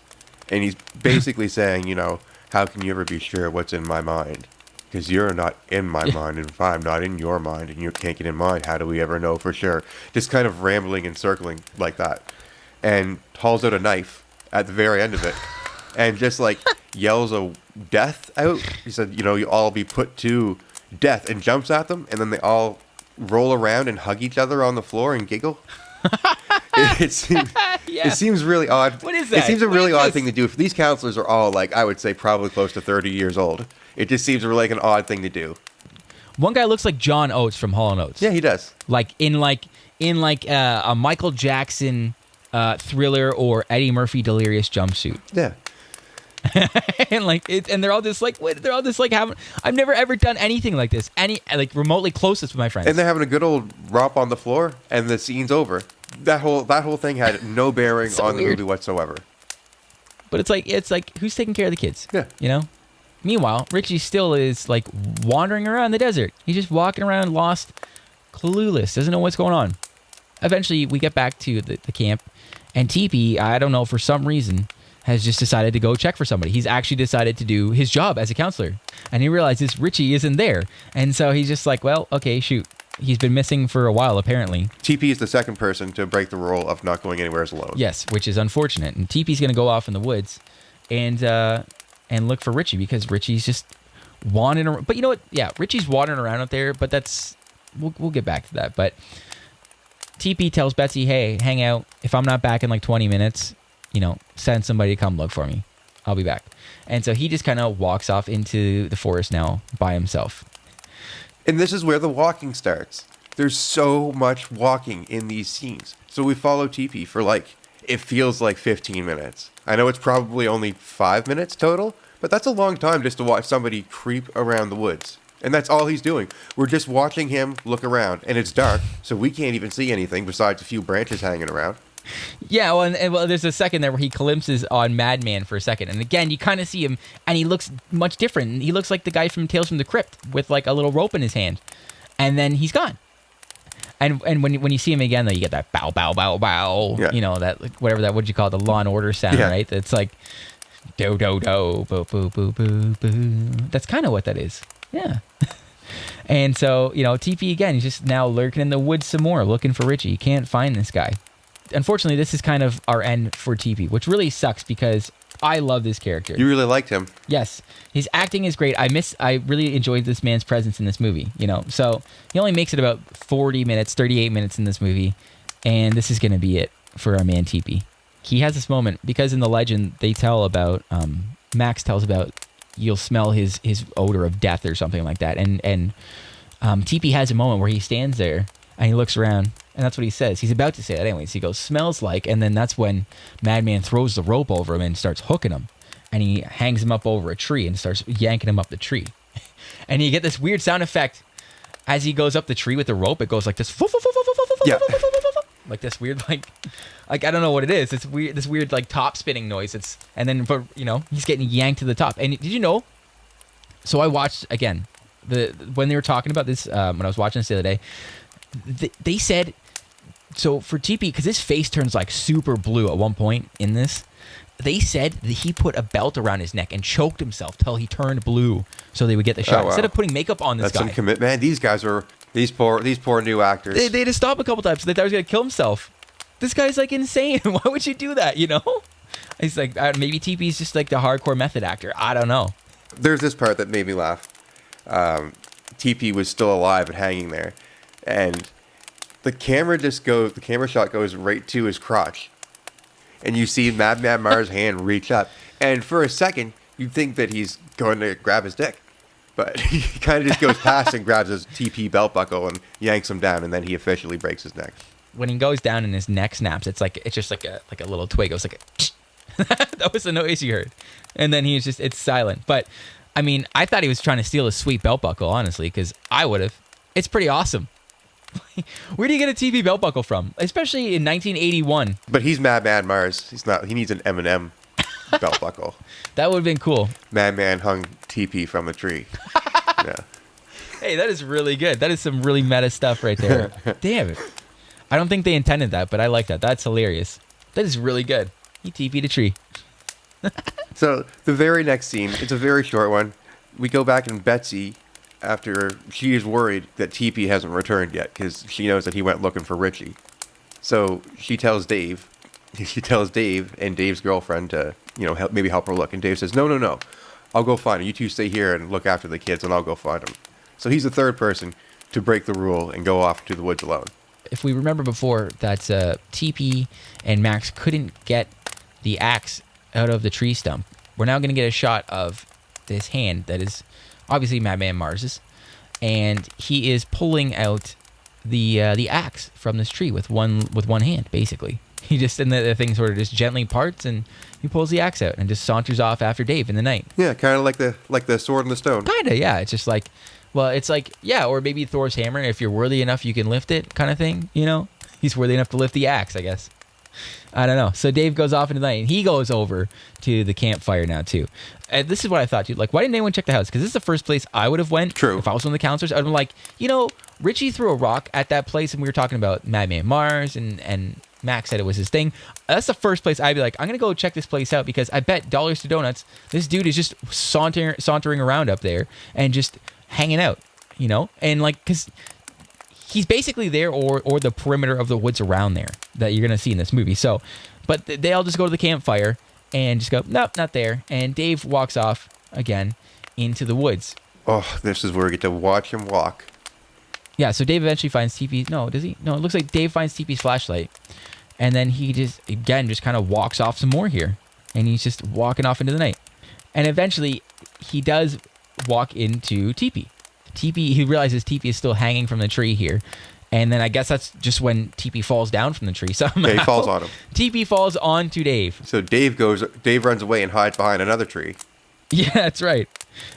And he's basically saying, you know, how can you ever be sure what's in my mind? Because you're not in my mind, and if I'm not in your mind, and you can't get in mine, how do we ever know for sure? Just kind of rambling and circling like that. And hauls out a knife at the very end of it, and just like yells a death out. He said, you know, you all be put to death, and jumps at them, and then they all roll around and hug each other on the floor and giggle. It seems really odd. What is that? It seems a really odd thing to do. These counselors are all like, I would say probably close to 30 years old. It just seems like an odd thing to do. One guy looks like John Oates from Hall & Oates. Yeah, he does. Like in a Michael Jackson Thriller or Eddie Murphy Delirious jumpsuit. Yeah. and they're all just like having. I've never ever done anything like this. Remotely closest with my friends. And they're having a good old romp on the floor, and the scene's over. That whole thing had no bearing on the movie whatsoever. But it's like who's taking care of the kids? Yeah. You know? Meanwhile, Richie still is like wandering around the desert. He's just walking around lost, clueless, doesn't know what's going on. Eventually, we get back to the camp, and TP, I don't know, for some reason, has just decided to go check for somebody. He's actually decided to do his job as a counselor. And he realizes Richie isn't there. And so he's just like, well, okay, shoot. He's been missing for a while, apparently. TP is the second person to break the rule of not going anywhere alone. Yes, which is unfortunate. And TP's going to go off in the woods and look for Richie, because Richie's just wandering around. But you know what? Yeah, Richie's wandering around out there, but that's... We'll get back to that. But TP tells Betsy, hey, hang out. If I'm not back in like 20 minutes, you know, send somebody to come look for me. I'll be back. And so he just kind of walks off into the forest now by himself. And this is where the walking starts. There's so much walking in these scenes. So we follow TP for it feels like 15 minutes. I know it's probably only 5 minutes total, but that's a long time just to watch somebody creep around the woods. And that's all he's doing. We're just watching him look around, and it's dark, so we can't even see anything besides a few branches hanging around. Yeah, well, there's a second there where he glimpses on Madman for a second. And again, you kind of see him, and he looks much different. He looks like the guy from Tales from the Crypt with like a little rope in his hand. And then he's gone. And when you see him again, though, you get that bow, bow, bow, bow. Yeah. You know, that whatever that, what'd you call it, the Law and Order sound, yeah. Right? It's like, do, do, do, boo, boo, boo, boo, boo. That's kind of what that is. Yeah. And so, you know, TP again, he's just now lurking in the woods some more, looking for Richie. You can't find this guy. Unfortunately, this is kind of our end for TP, which really sucks because I love this character. You really liked him. Yes. His acting is great. I really enjoyed this man's presence in this movie, you know. So he only makes it about 40 minutes, 38 minutes in this movie, and this is going to be it for our man TP. He has this moment because in the legend they tell about, Max tells about you'll smell his odor of death or something like that. And TP has a moment where he stands there and he looks around, and that's what he says. He's about to say that anyways. He goes, smells like, and then that's when Madman throws the rope over him and starts hooking him. And he hangs him up over a tree and starts yanking him up the tree. And you get this weird sound effect as he goes up the tree with the rope. It goes like this. Yeah. Like this weird, like I don't know what it is. It's weird, this weird like top spinning noise. And then, you know, he's getting yanked to the top. And did you know? So I watched again when they were talking about this when I was watching this the other day. They said, so for TP, because his face turns like super blue at one point in this, they said that he put a belt around his neck and choked himself till he turned blue so they would get the shot. Oh, wow. Instead of putting makeup on this That's guy. some commitment. Man, these guys are, these poor new actors. They had to stop a couple times. They thought he was going to kill himself. This guy's like insane. Why would you do that, you know? He's like, maybe TP's just like the hardcore method actor. I don't know. There's this part that made me laugh. TP was still alive and hanging there. And the camera shot goes right to his crotch. And you see Madman Mars' hand reach up. And for a second, you'd think that he's going to grab his dick. But he kind of just goes past and grabs his TP belt buckle and yanks him down. And then he officially breaks his neck. When he goes down and his neck snaps, it's just like a little twig. It was like a that was the noise you heard. And then it's silent. But, I mean, I thought he was trying to steal his sweet belt buckle, honestly, because I would have. It's pretty awesome. Where do you get a TP belt buckle from? Especially in 1981. But he's Madman Mars. He's not. He needs an M&M. belt buckle. That would have been cool. Madman hung TP from the tree. Yeah. Hey, that is really good. That is some really meta stuff right there. Damn it. I don't think they intended that, but I like that. That's hilarious. That is really good. He TP'd a tree. So the very next scene, it's a very short one. We go back and Betsy, after she is worried that TP hasn't returned yet because she knows that he went looking for Richie. So she tells Dave and Dave's girlfriend to, maybe help her look. And Dave says, no. I'll go find him. You two stay here and look after the kids and I'll go find him. So he's the third person to break the rule and go off to the woods alone. If we remember before that TP and Max couldn't get the axe out of the tree stump, we're now going to get a shot of this hand that is obviously Madman Mars's, and he is pulling out the axe from this tree with one hand, basically. He just, and the thing sort of just gently parts, and he pulls the axe out and just saunters off after Dave in the night. Yeah, kind of like the sword and the stone. Kinda, yeah. It's just like, well, it's like, yeah, or maybe Thor's hammer. If you're worthy enough, you can lift it, kind of thing. He's worthy enough to lift the axe, I guess. I don't know. So Dave goes off into the night, and he goes over to the campfire now too. And this is what I thought, dude. Like, why didn't anyone check the house? Because this is the first place I would have went. True. If I was one of the counselors, I'd have been like, Richie threw a rock at that place, and we were talking about Madman Mars, and Max said it was his thing. That's the first place I'd be like, I'm gonna go check this place out because I bet dollars to donuts this dude is just sauntering around up there and just hanging out, and like, because he's basically there or the perimeter of the woods around there that you're going to see in this movie. So, but they all just go to the campfire and just go, nope, not there. And Dave walks off again into the woods. Oh, this is where we get to watch him walk. Yeah, so Dave eventually finds TP. No, does he? No, it looks like Dave finds TP's flashlight. And then he just kind of walks off some more here. And he's just walking off into the night. And eventually, he does walk into TP. He realizes TP is still hanging from the tree here. And then I guess that's just when TP falls down from the tree somehow. Yeah, he falls on him. TP falls onto Dave. So Dave runs away and hides behind another tree. Yeah, that's right.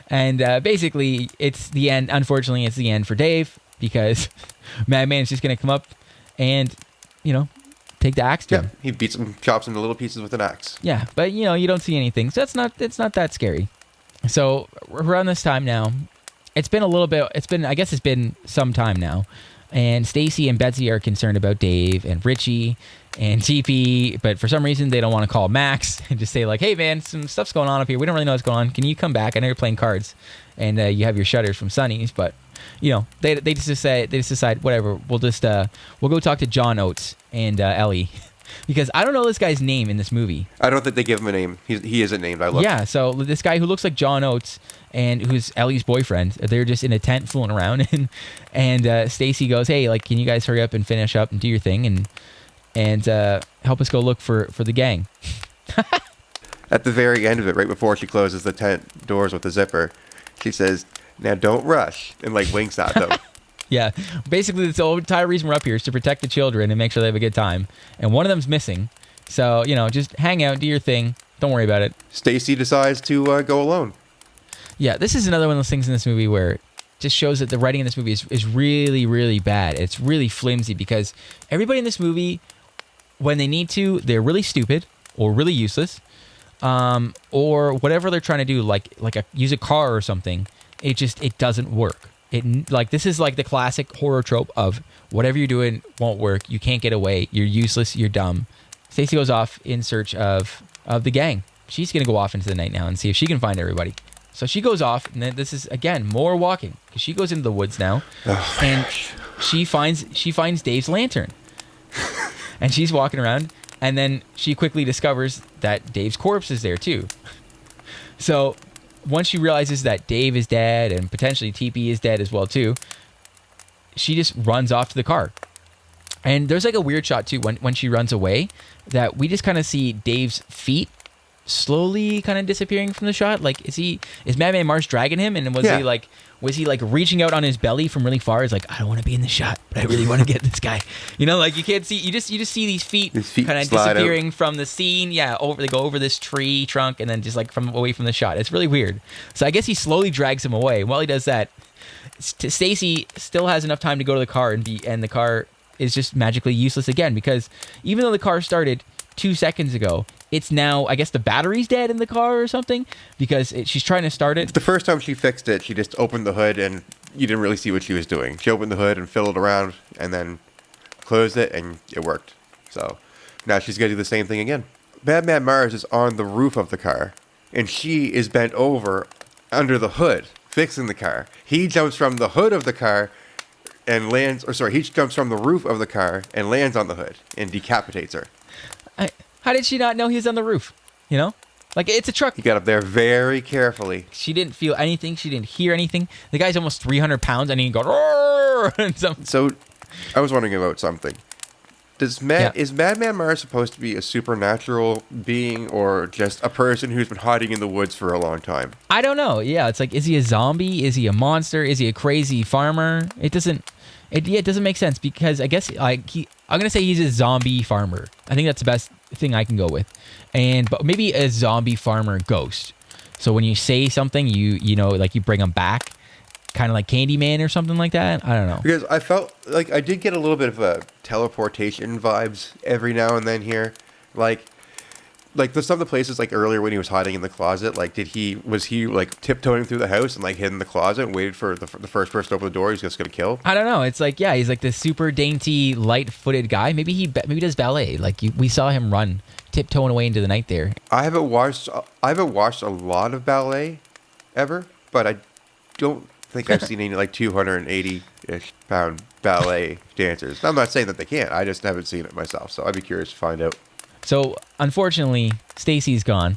And basically, it's the end. Unfortunately, it's the end for Dave because Madman is just going to come up and, take the axe to him. He beats him, chops him into little pieces with an axe. Yeah, but, you don't see anything. So it's not that scary. So around this time now, it's been some time now. And Stacy and Betsy are concerned about Dave and Richie and TP, but for some reason they don't want to call Max and just say like, hey man, some stuff's going on up here. We don't really know what's going on. Can you come back? I know you're playing cards and you have your shutters from Sonny's, but they just decide whatever. We'll go talk to John Oates and Ellie. Because I don't know this guy's name in this movie. I don't think they give him a name. He isn't named. I looked. Yeah, so this guy who looks like John Oates and who's Ellie's boyfriend, they're just in a tent fooling around, and Stacy goes, "Hey, like, can you guys hurry up and finish up and do your thing and help us go look for the gang?" At the very end of it, right before she closes the tent doors with the zipper, she says, "Now don't rush," and like winks at them. Yeah, basically the entire reason we're up here is to protect the children and make sure they have a good time. And one of them's missing. So, just hang out, do your thing. Don't worry about it. Stacy decides to go alone. Yeah, this is another one of those things in this movie where it just shows that the writing in this movie is really, really bad. It's really flimsy because everybody in this movie, when they need to, they're really stupid or really useless. Or whatever they're trying to do, like use a car or something, it doesn't work. This is like the classic horror trope of whatever you're doing won't work. You can't get away. You're useless. You're dumb. Stacy goes off in search of the gang. She's going to go off into the night now and see if she can find everybody. So she goes off, and then this is, again, more walking. Because she goes into the woods now, and she finds Dave's lantern. And she's walking around, and then she quickly discovers that Dave's corpse is there too. So once she realizes that Dave is dead and potentially TP is dead as well too, she just runs off to the car. And there's like a weird shot too when she runs away that we just kind of see Dave's feet slowly kind of disappearing from the shot. Like, is Madman Mars dragging him? And was he reaching out on his belly from really far? He's like, I don't want to be in the shot, but I really want to get this guy. Like you can't see. You just see these feet kind of disappearing out from the scene. Yeah, they go over this tree trunk and then just like away from the shot. It's really weird. So I guess he slowly drags him away. While he does that, Stacy still has enough time to go to the car and the car is just magically useless again because even though the car started 2 seconds ago, it's now, I guess the battery's dead in the car or something because she's trying to start it. The first time she fixed it, she just opened the hood and you didn't really see what she was doing. She opened the hood and fiddled around and then closed it and it worked. So now she's going to do the same thing again. Madman Mars is on the roof of the car and she is bent over under the hood fixing the car. He jumps from the hood of the car and lands, he jumps from the roof of the car and lands on the hood and decapitates her. How did she not know he was on the roof? You know? Like, it's a truck. He got up there very carefully. She didn't feel anything. She didn't hear anything. The guy's almost 300 pounds and he goes, "Roar!" So, I was wondering about something. Is Madman Mars supposed to be a supernatural being or just a person who's been hiding in the woods for a long time? I don't know. Yeah, it's like, is he a zombie? Is he a monster? Is he a crazy farmer? It doesn't make sense because I guess I'm gonna say he's a zombie farmer. I think that's the best thing I can go with, but maybe a zombie farmer ghost. So when you say something, you know, like you bring him back, kind of like Candyman or something like that. I don't know. Because I felt like I did get a little bit of a teleportation vibes every now and then here, like some of the places like earlier when he was hiding in the closet. Like, was he like tiptoeing through the house and like hid in the closet and waited for the first person to open the door he's just gonna kill? I don't know. It's like, yeah, he's like this super dainty, light-footed guy. Maybe he does ballet. Like we saw him run tiptoeing away into the night there. I haven't watched a lot of ballet ever, but I don't think I've seen any like 280-ish pound ballet dancers. I'm not saying that they can't. I just haven't seen it myself, so I'd be curious to find out. So, unfortunately, Stacy's gone.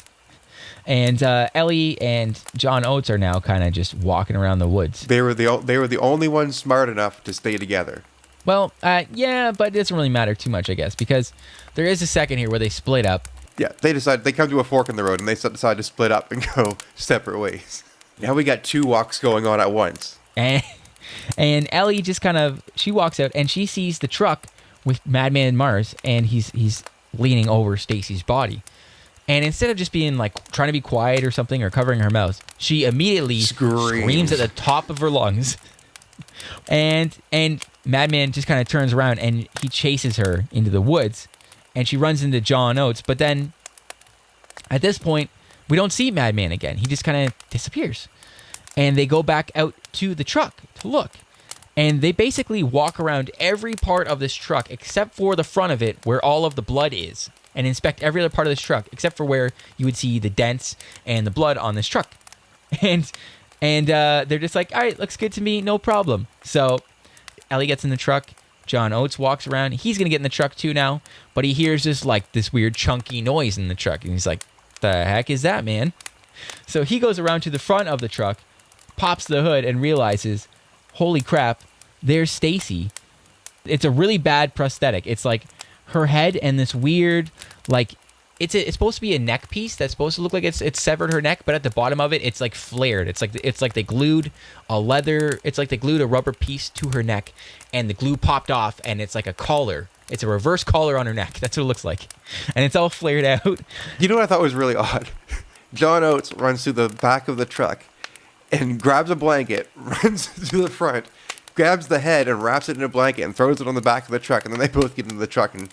And Ellie and John Oates are now kind of just walking around the woods. They were the only ones smart enough to stay together. Well, yeah, but it doesn't really matter too much, I guess, because there is a second here where they split up. Yeah, they come to a fork in the road and they decide to split up and go separate ways. Now we got two walks going on at once. And Ellie just she walks out and she sees the truck with Madman Mars, and he's leaning over Stacy's body. And instead of just being like trying to be quiet or something or covering her mouth, she immediately screams at the top of her lungs. And Madman just kind of turns around and he chases her into the woods, and she runs into John Oates. But then at this point, we don't see Madman again. He just kind of disappears. And they go back out to the truck to look. And they basically walk around every part of this truck except for the front of it where all of the blood is, and inspect every other part of this truck except for where you would see the dents and the blood on this truck. And they're just like, all right, looks good to me, no problem. So Ellie gets in the truck. John Oates walks around. He's going to get in the truck too now, but he hears this weird chunky noise in the truck. And he's like, the heck is that, man? So he goes around to the front of the truck, pops the hood, and realizes, holy crap, there's Stacy. It's a really bad prosthetic. It's like her head and this weird, like, it's supposed to be a neck piece that's supposed to look like it's severed her neck, but at the bottom of it, it's like flared. It's like they glued a rubber piece to her neck, and the glue popped off, and it's like a collar. It's a reverse collar on her neck. That's what it looks like, and it's all flared out. You know what I thought was really odd? John Oates runs through the back of the truck and grabs a blanket, runs to the front, grabs the head and wraps it in a blanket and throws it on the back of the truck, and then they both get into the truck and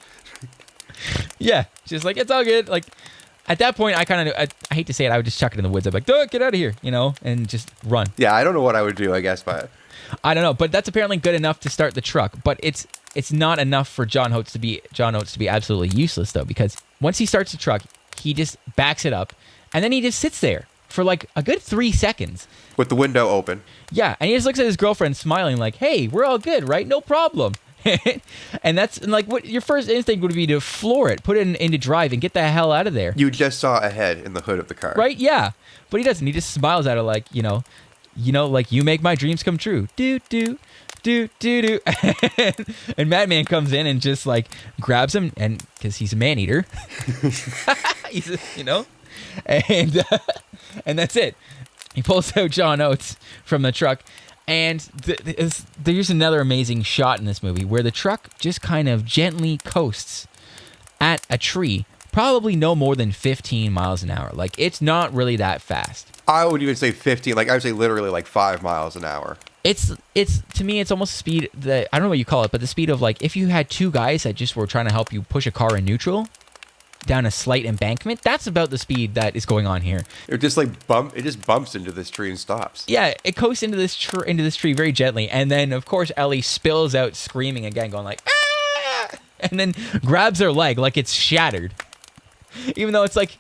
yeah, just like, it's all good. Like, at that point, I hate to say it, I would just chuck it in the woods. I'd be like, duh, get out of here, and just run. Yeah, I don't know what I would do, I guess, but I don't know, but that's apparently good enough to start the truck. But it's not enough for John Oates to be absolutely useless, though, because once he starts the truck, he just backs it up, and then he just sits there for like a good 3 seconds with the window open. Yeah, and he just looks at his girlfriend smiling like, hey, we're all good, right? No problem. And that's like, what your first instinct would be to floor it, put it into drive, and get the hell out of there. You just saw a head in the hood of the car. Right? Yeah. But he doesn't. He just smiles at her like, like, you make my dreams come true. Do, do, do, do, do. And Madman comes in and just like grabs him, and because he's a man-eater. And that's it. He pulls out John Oates from the truck. And there's another amazing shot in this movie where the truck just kind of gently coasts at a tree, probably no more than 15 miles an hour. Like, it's not really that fast. I would even say 15. Like, I would say literally like 5 miles an hour. It's to me, it's almost speed that, I don't know what you call it, but the speed of, like, if you had two guys that just were trying to help you push a car in neutral, down a slight embankment. That's about the speed that is going on here. It just bumps into this tree and stops. Yeah, it coasts into this tree very gently, and then of course Ellie spills out screaming again, going like ah! And then grabs her leg like it's shattered, even though it's like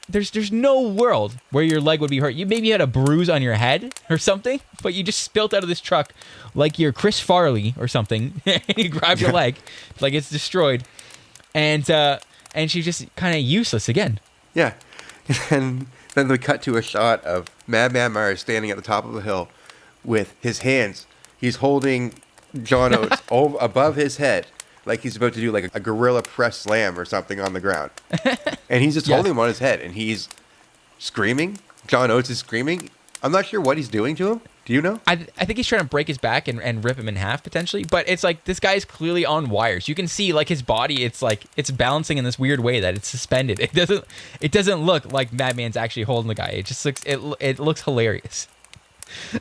there's no world where your leg would be hurt. You maybe had a bruise on your head or something, but you just spilt out of this truck like you're Chris Farley or something, and you grab your leg like it's destroyed, and she's just kind of useless again. Yeah, and then they cut to a shot of Madman Mars standing at the top of a hill with his hands. He's holding John Oates above his head, like he's about to do like a gorilla press slam or something on the ground. And he's just holding him on his head, and he's screaming. John Oates is screaming. I'm not sure what he's doing to him. Do you know? I think he's trying to break his back and rip him in half potentially, but it's like this guy's clearly on wires. You can see like his body. It's like it's balancing in this weird way that it's suspended. It doesn't look like Madman's actually holding the guy. It just looks it looks hilarious.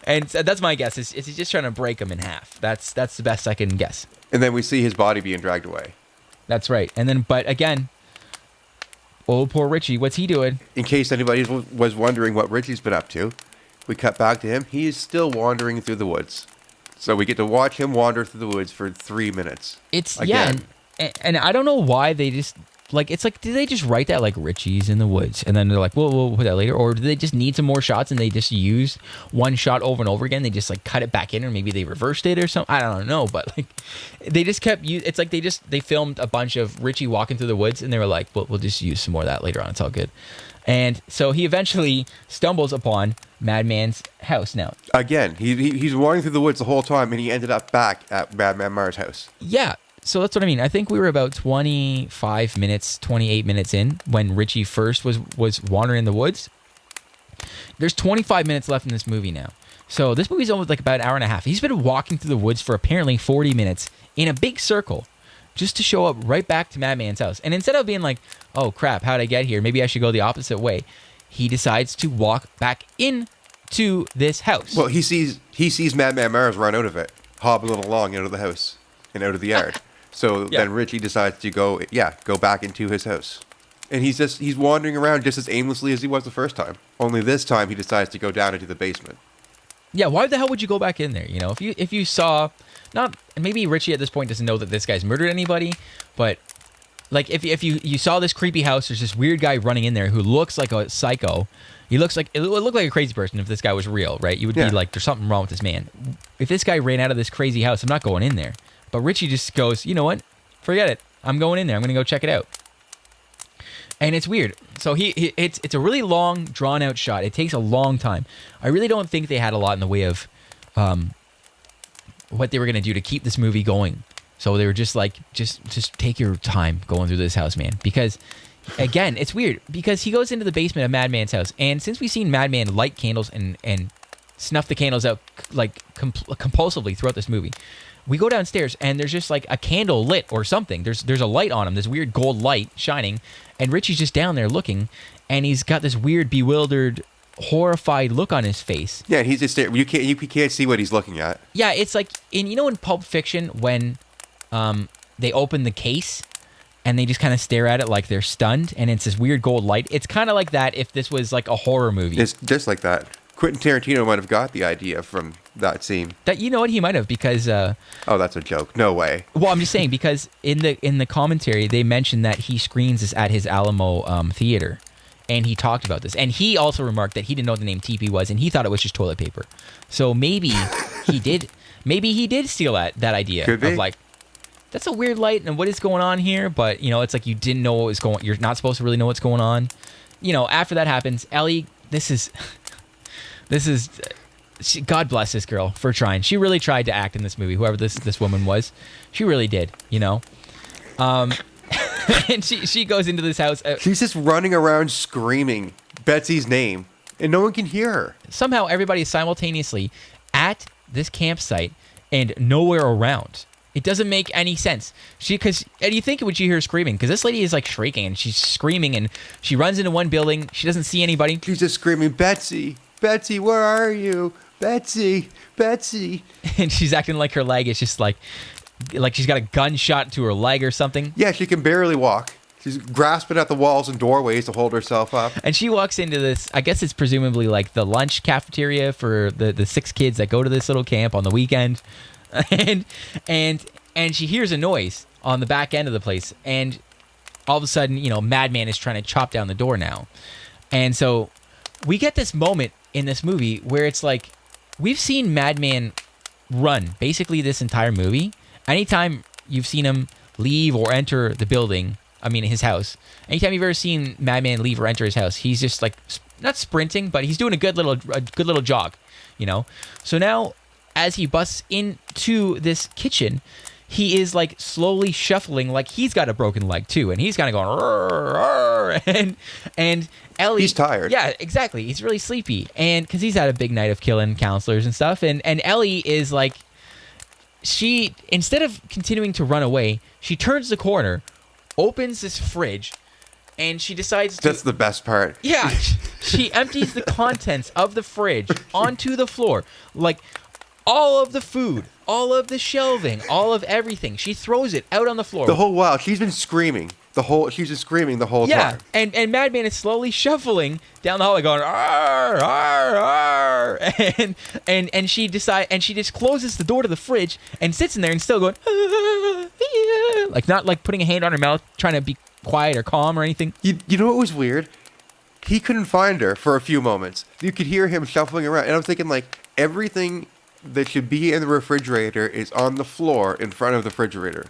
And that's my guess. Is he's just trying to break him in half? That's the best I can guess. And then we see his body being dragged away. That's right. And then, but again, oh poor Richie, what's he doing? In case anybody was wondering what Richie's been up to, we cut back to him. He is still wandering through the woods. So we get to watch him wander through the woods for 3 minutes. It's again. Yeah, and I don't know why they just like it's like did they just write that like Richie's in the woods and then they're like we'll put that later, or do they just need some more shots and they just used one shot over and over again? They just like cut it back in, or maybe they reversed it or something. I don't know, but like they just kept it's like they filmed a bunch of Richie walking through the woods and they were like we'll just use some more of that later on. It's all good. And so he eventually stumbles upon Madman's house now. Again, he's wandering through the woods the whole time, and he ended up back at Madman Mars' house. Yeah, so that's what I mean. I think we were about 28 minutes in when Richie first was wandering in the woods. There's 25 minutes left in this movie now. So this movie's almost like about an hour and a half. He's been walking through the woods for apparently 40 minutes in a big circle, just to show up right back to Madman's house. And instead of being like, oh crap, how'd I get here? Maybe I should go the opposite way. He decides to walk back into this house. Well, he sees Madman Mars run out of it, hobbling along out of the house and out of the yard. So then Richie decides to go back into his house. And he's wandering around just as aimlessly as he was the first time. Only this time he decides to go down into the basement. Yeah, why the hell would you go back in there? You know, if you saw, not maybe Richie at this point doesn't know that this guy's murdered anybody, but like if you saw this creepy house, there's this weird guy running in there who looks like a psycho. He looks like it would look like a crazy person if this guy was real, right? You would be like, there's something wrong with this man. If this guy ran out of this crazy house, I'm not going in there. But Richie just goes, you know what? Forget it. I'm going in there. I'm gonna go check it out. And it's weird. So it's a really long, drawn-out shot. It takes a long time. I really don't think they had a lot in the way of what they were going to do to keep this movie going. So they were just like, just take your time going through this house, man. Because, again, it's weird. Because he goes into the basement of Madman's house. And since we've seen Madman light candles and snuff the candles out like compulsively throughout this movie, we go downstairs and there's just like a candle lit or something. There's a light on him, this weird gold light shining, and Richie's just down there looking, and he's got this weird, bewildered, horrified look on his face. Yeah, he's just there. You can't see what he's looking at. Yeah, it's like in Pulp Fiction when they open the case and they just kind of stare at it like they're stunned, and it's this weird gold light. It's kind of like that if this was like a horror movie. It's just like that. Quentin Tarantino might have got the idea from that scene. That you know what he might have because oh, that's a joke. No way. Well, I'm just saying because in the commentary they mentioned that he screens this at his Alamo theater, and he talked about this, and he also remarked that he didn't know what the name TP was, and he thought it was just toilet paper. So maybe he did. Maybe he did steal that idea of like, that's a weird light and what is going on here, but it's like you didn't know what was going. You're not supposed to really know what's going on. After that happens, Ellie. This is. God bless this girl for trying. She really tried to act in this movie. Whoever this woman was, she really did. And she goes into this house. She's just running around screaming Betsy's name, and no one can hear her. Somehow everybody is simultaneously at this campsite and nowhere around. It doesn't make any sense. And you think would you hear her screaming? Because this lady is like shrieking and she's screaming and she runs into one building. She doesn't see anybody. She's just screaming, Betsy, Betsy, where are you? Betsy, Betsy. And she's acting like her leg is just like she's got a gunshot to her leg or something. Yeah, she can barely walk. She's grasping at the walls and doorways to hold herself up. And she walks into this, I guess it's presumably like the lunch cafeteria for the 6 kids that go to this little camp on the weekend. And she hears a noise on the back end of the place. And all of a sudden, Madman is trying to chop down the door now. And so we get this moment in this movie where it's like, we've seen Madman run basically this entire movie. Anytime you've seen him leave or enter the building, his house. Anytime you've ever seen Madman leave or enter his house, he's just like not sprinting, but he's doing a good little jog, So now, as he busts into this kitchen, he is like slowly shuffling, like he's got a broken leg too, and he's kind of going, "Rrr, rrr," and Ellie, he's tired. Yeah, exactly. He's really sleepy, and because he's had a big night of killing counselors and stuff, and Ellie is like, she, instead of continuing to run away, she turns the corner, opens this fridge, and she decides to... That's the best part. Yeah. She empties the contents of the fridge onto the floor. Like, all of the food, all of the shelving, all of everything. She throws it out on the floor. The whole while. She's been screaming. She's just screaming the whole time. Yeah, and Madman is slowly shuffling down the hallway going, "Arr, arr, arr," and she just closes the door to the fridge and sits in there and still going, like not like putting a hand on her mouth, trying to be quiet or calm or anything. You know what was weird? He couldn't find her for a few moments. You could hear him shuffling around, and I'm thinking like everything that should be in the refrigerator is on the floor in front of the refrigerator.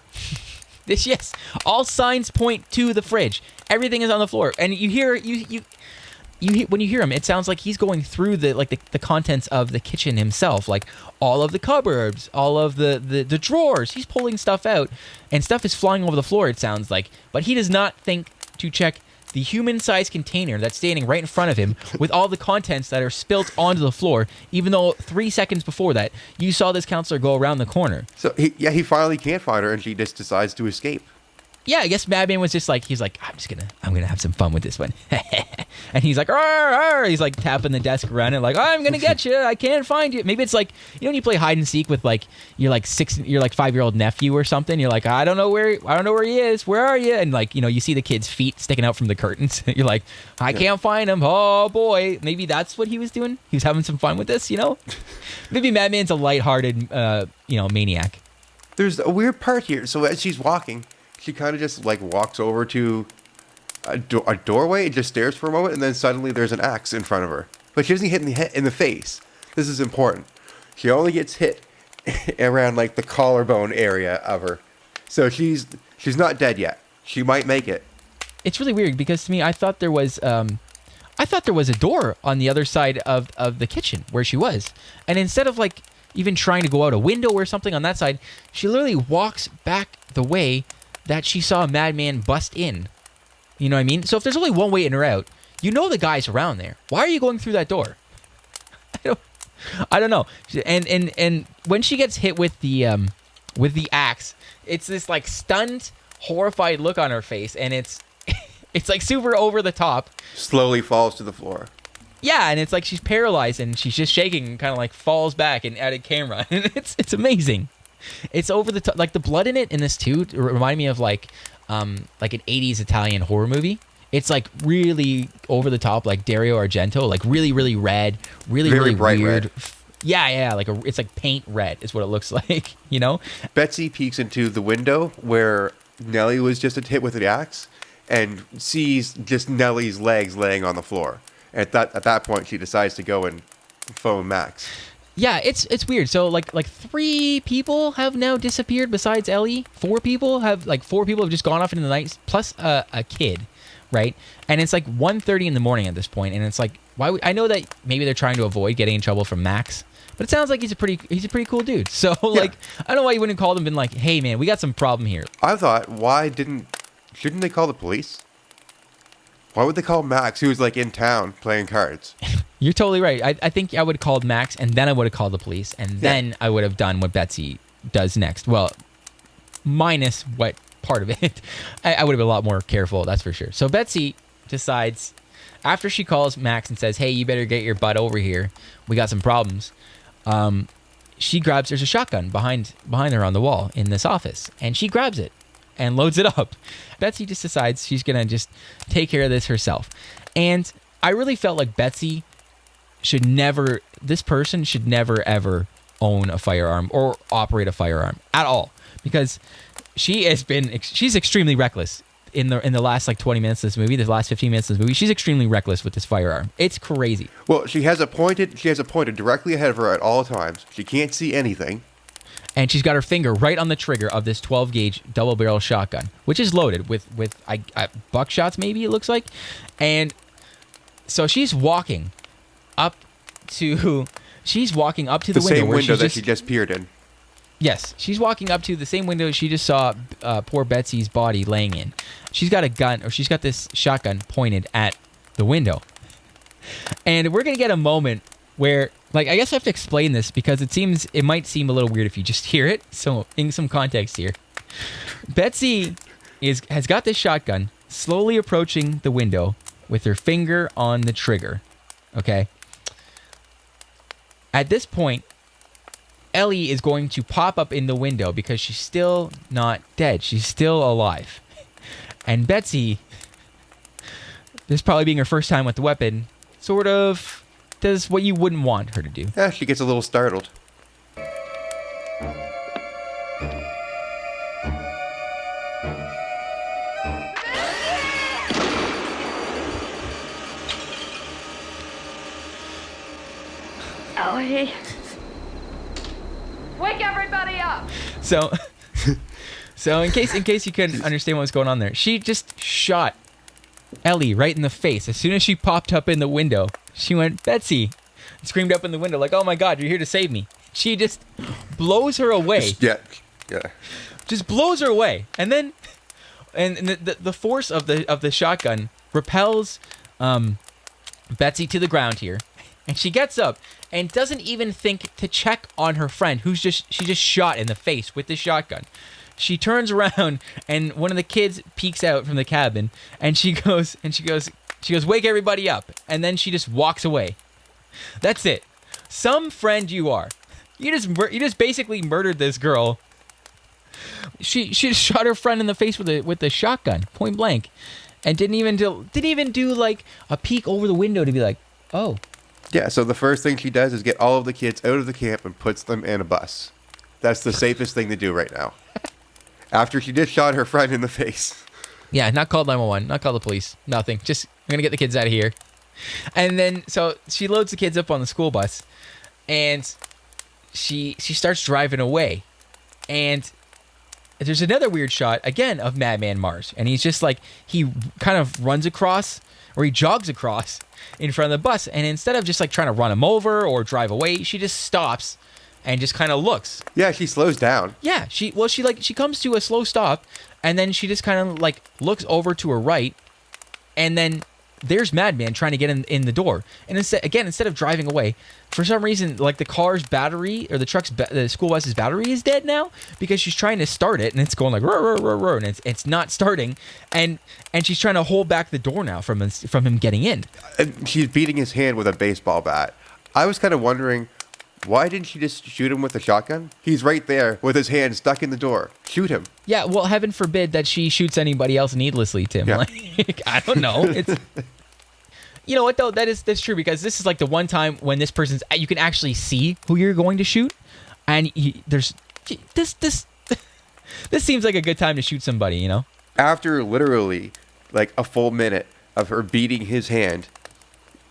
Yes, all signs point to the fridge. Everything is on the floor, and you hear when you hear him, it sounds like he's going through the contents of the kitchen himself, like all of the cupboards, all of the drawers. He's pulling stuff out, and stuff is flying over the floor. It sounds like, but he does not think to check the human-sized container that's standing right in front of him with all the contents that are spilt onto the floor, even though 3 seconds before that, you saw this counselor go around the corner. So, he finally can't find her, and she just decides to escape. Yeah, I guess Madman was just like, he's like, I'm gonna have some fun with this one. And he's like, "Arr, arr," he's like tapping the desk around it, like, "I'm gonna get you, I can't find you." Maybe it's like, when you play hide and seek with like your 5-year-old nephew or something, you're like, I don't know where he is, where are you? And like, you see the kid's feet sticking out from the curtains. You're like, I can't find him. Oh boy. Maybe that's what he was doing. He was having some fun with this, Maybe Madman's a lighthearted maniac. There's a weird part here. So as she's walking, she kind of just like walks over to a doorway and just stares for a moment, and then suddenly there's an axe in front of her. But she doesn't hit in the face. This is important. She only gets hit around like the collarbone area of her. So she's not dead yet. She might make it. It's really weird because to me, I thought there was a door on the other side of the kitchen where she was, and instead of like even trying to go out a window or something on that side, she literally walks back the way that she saw Madman bust in. You know what I mean? So if there's only one way in or out, the guy's around there. Why are you going through that door? I don't know. And when she gets hit with the axe, it's this like stunned, horrified look on her face, and it's like super over the top. Slowly falls to the floor. Yeah, and it's like she's paralyzed and she's just shaking and kind of like falls back and at a camera. And it's amazing. It's over the top. Like the blood in this too remind me of like an 80s Italian horror movie. It's like really over the top, like Dario Argento, like really, really red, really bright weird. Red. Yeah, it's like paint red is what it looks like, Betsy peeks into the window where Nellie was just hit with the axe and sees just Nellie's legs laying on the floor. At that point, she decides to go and phone Max. Yeah, it's weird. So like 3 people have now disappeared besides Ellie. 4 people have just gone off into the night, plus a kid, right? And it's like 1:30 in the morning at this point, and it's like, I know that maybe they're trying to avoid getting in trouble from Max, but it sounds like he's a pretty cool dude. So like, I don't know why you wouldn't call him and been like, "Hey man, we got some problem here." I thought, shouldn't they call the police? Why would they call Max, who was like in town playing cards? You're totally right. I think I would have called Max, and then I would have called the police, and then I would have done what Betsy does next. Well, minus what part of it. I would have been a lot more careful, that's for sure. So Betsy decides, after she calls Max and says, "Hey, you better get your butt over here. We got some problems." There's a shotgun behind her on the wall in this office, and she grabs it. and loads it up. Betsy just decides she's going to just take care of this herself. And I really felt like Betsy this person should never, ever own a firearm or operate a firearm at all, because she's extremely reckless in the last like 20 minutes of this movie, the last 15 minutes of this movie. She's extremely reckless with this firearm. It's crazy. Well, she has it pointed directly ahead of her at all times. She can't see anything. And she's got her finger right on the trigger of this 12 gauge double barrel shotgun, which is loaded with buckshots, maybe it looks like. And so she's walking up to the same window that she just peered in. Yes, she's walking up to the same window she just saw poor Betsy's body laying in. She's got a gun, or she's got this shotgun pointed at the window. And we're going to get a moment where, like, I guess I have to explain this because it might seem a little weird if you just hear it. So, in some context here, Betsy has got this shotgun slowly approaching the window with her finger on the trigger. Okay? At this point, Ellie is going to pop up in the window because she's still not dead. She's still alive. And Betsy, this probably being her first time with the weapon, sort of does what you wouldn't want her to do. Yeah, she gets a little startled. Ellie. Wake everybody up! So in case you couldn't understand what was going on there, she just shot Ellie right in the face. As soon as she popped up in the window, she went, "Betsy," and screamed up in the window like, "Oh my God, you're here to save me." She just blows her away. Yeah. Just blows her away, and then the force of the shotgun repels Betsy to the ground here. And she gets up and doesn't even think to check on her friend she just shot in the face with the shotgun. She turns around and one of the kids peeks out from the cabin and she goes, "Wake everybody up." And then she just walks away. That's it. Some friend you are. You just basically murdered this girl. She just shot her friend in the face with the shotgun, point blank, and didn't even do like a peek over the window to be like, "Oh." Yeah, so the first thing she does is get all of the kids out of the camp and puts them in a bus. That's the safest thing to do right now. After she just shot her friend in the face. Yeah, not called 911, not call the police, nothing. Just, I'm going to get the kids out of here. And then, so she loads the kids up on the school bus and she starts driving away. And there's another weird shot, again, of Madman Mars. And he's just like, he kind of runs across, or he jogs across in front of the bus, and instead of just like trying to run him over or drive away, she just stops and just kind of looks. Yeah, she slows down. Yeah, she comes to a slow stop, and then she just kind of like looks over to her right, and then there's Madman trying to get in the door. And instead of driving away, for some reason, like the car's battery or the school bus's battery is dead now because she's trying to start it and it's going like roar, roar, roar, roar, and it's not starting. And she's trying to hold back the door now from him getting in. And she's beating his hand with a baseball bat. I was kind of wondering, why didn't she just shoot him with a shotgun? He's right there with his hand stuck in the door. Shoot him. Yeah, well, heaven forbid that she shoots anybody else needlessly, Tim. Yeah. Like, I don't know. It's you know what though? That's true, because this is like the one time when you can actually see who you're going to shoot, and there's this seems like a good time to shoot somebody, you know? After literally like a full minute of her beating his hand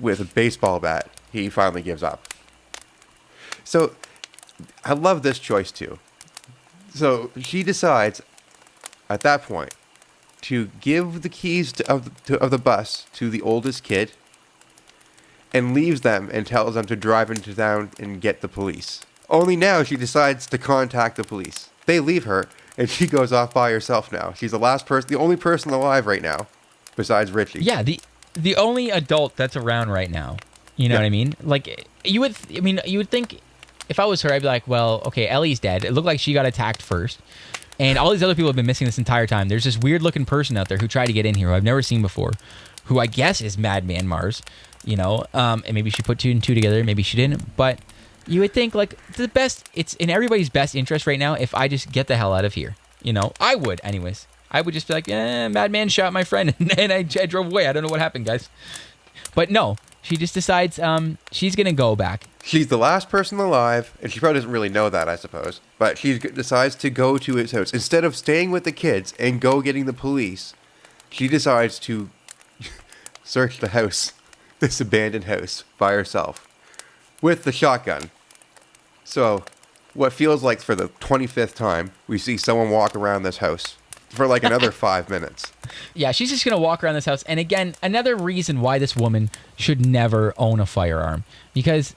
with a baseball bat, he finally gives up. So I love this choice too. So she decides at that point to give the keys of the bus to the oldest kid and leaves them and tells them to drive into town and get the police. Only now she decides to contact the police. They leave her and she goes off by herself now. She's the only person alive right now besides Richie. Yeah, the only adult that's around right now. You know what I mean? Like you would think if I was her, I'd be like, well, okay, Ellie's dead. It looked like she got attacked first. And all these other people have been missing this entire time. There's this weird looking person out there who tried to get in here who I've never seen before, who I guess is Madman Mars, you know, and maybe she put two and two together, maybe she didn't, but you would think like it's in everybody's best interest right now if I just get the hell out of here. You know, I would anyways. I would just be like, Madman shot my friend and I drove away. I don't know what happened, guys. But no, she just decides she's going to go back. She's the last person alive, and she probably doesn't really know that, I suppose. But she decides to go to his house. Instead of staying with the kids and go getting the police, she decides to search the house, this abandoned house, by herself, with the shotgun. So, what feels like for the 25th time, we see someone walk around this house for like another 5 minutes. Yeah, she's just going to walk around this house. And again, another reason why this woman should never own a firearm. Because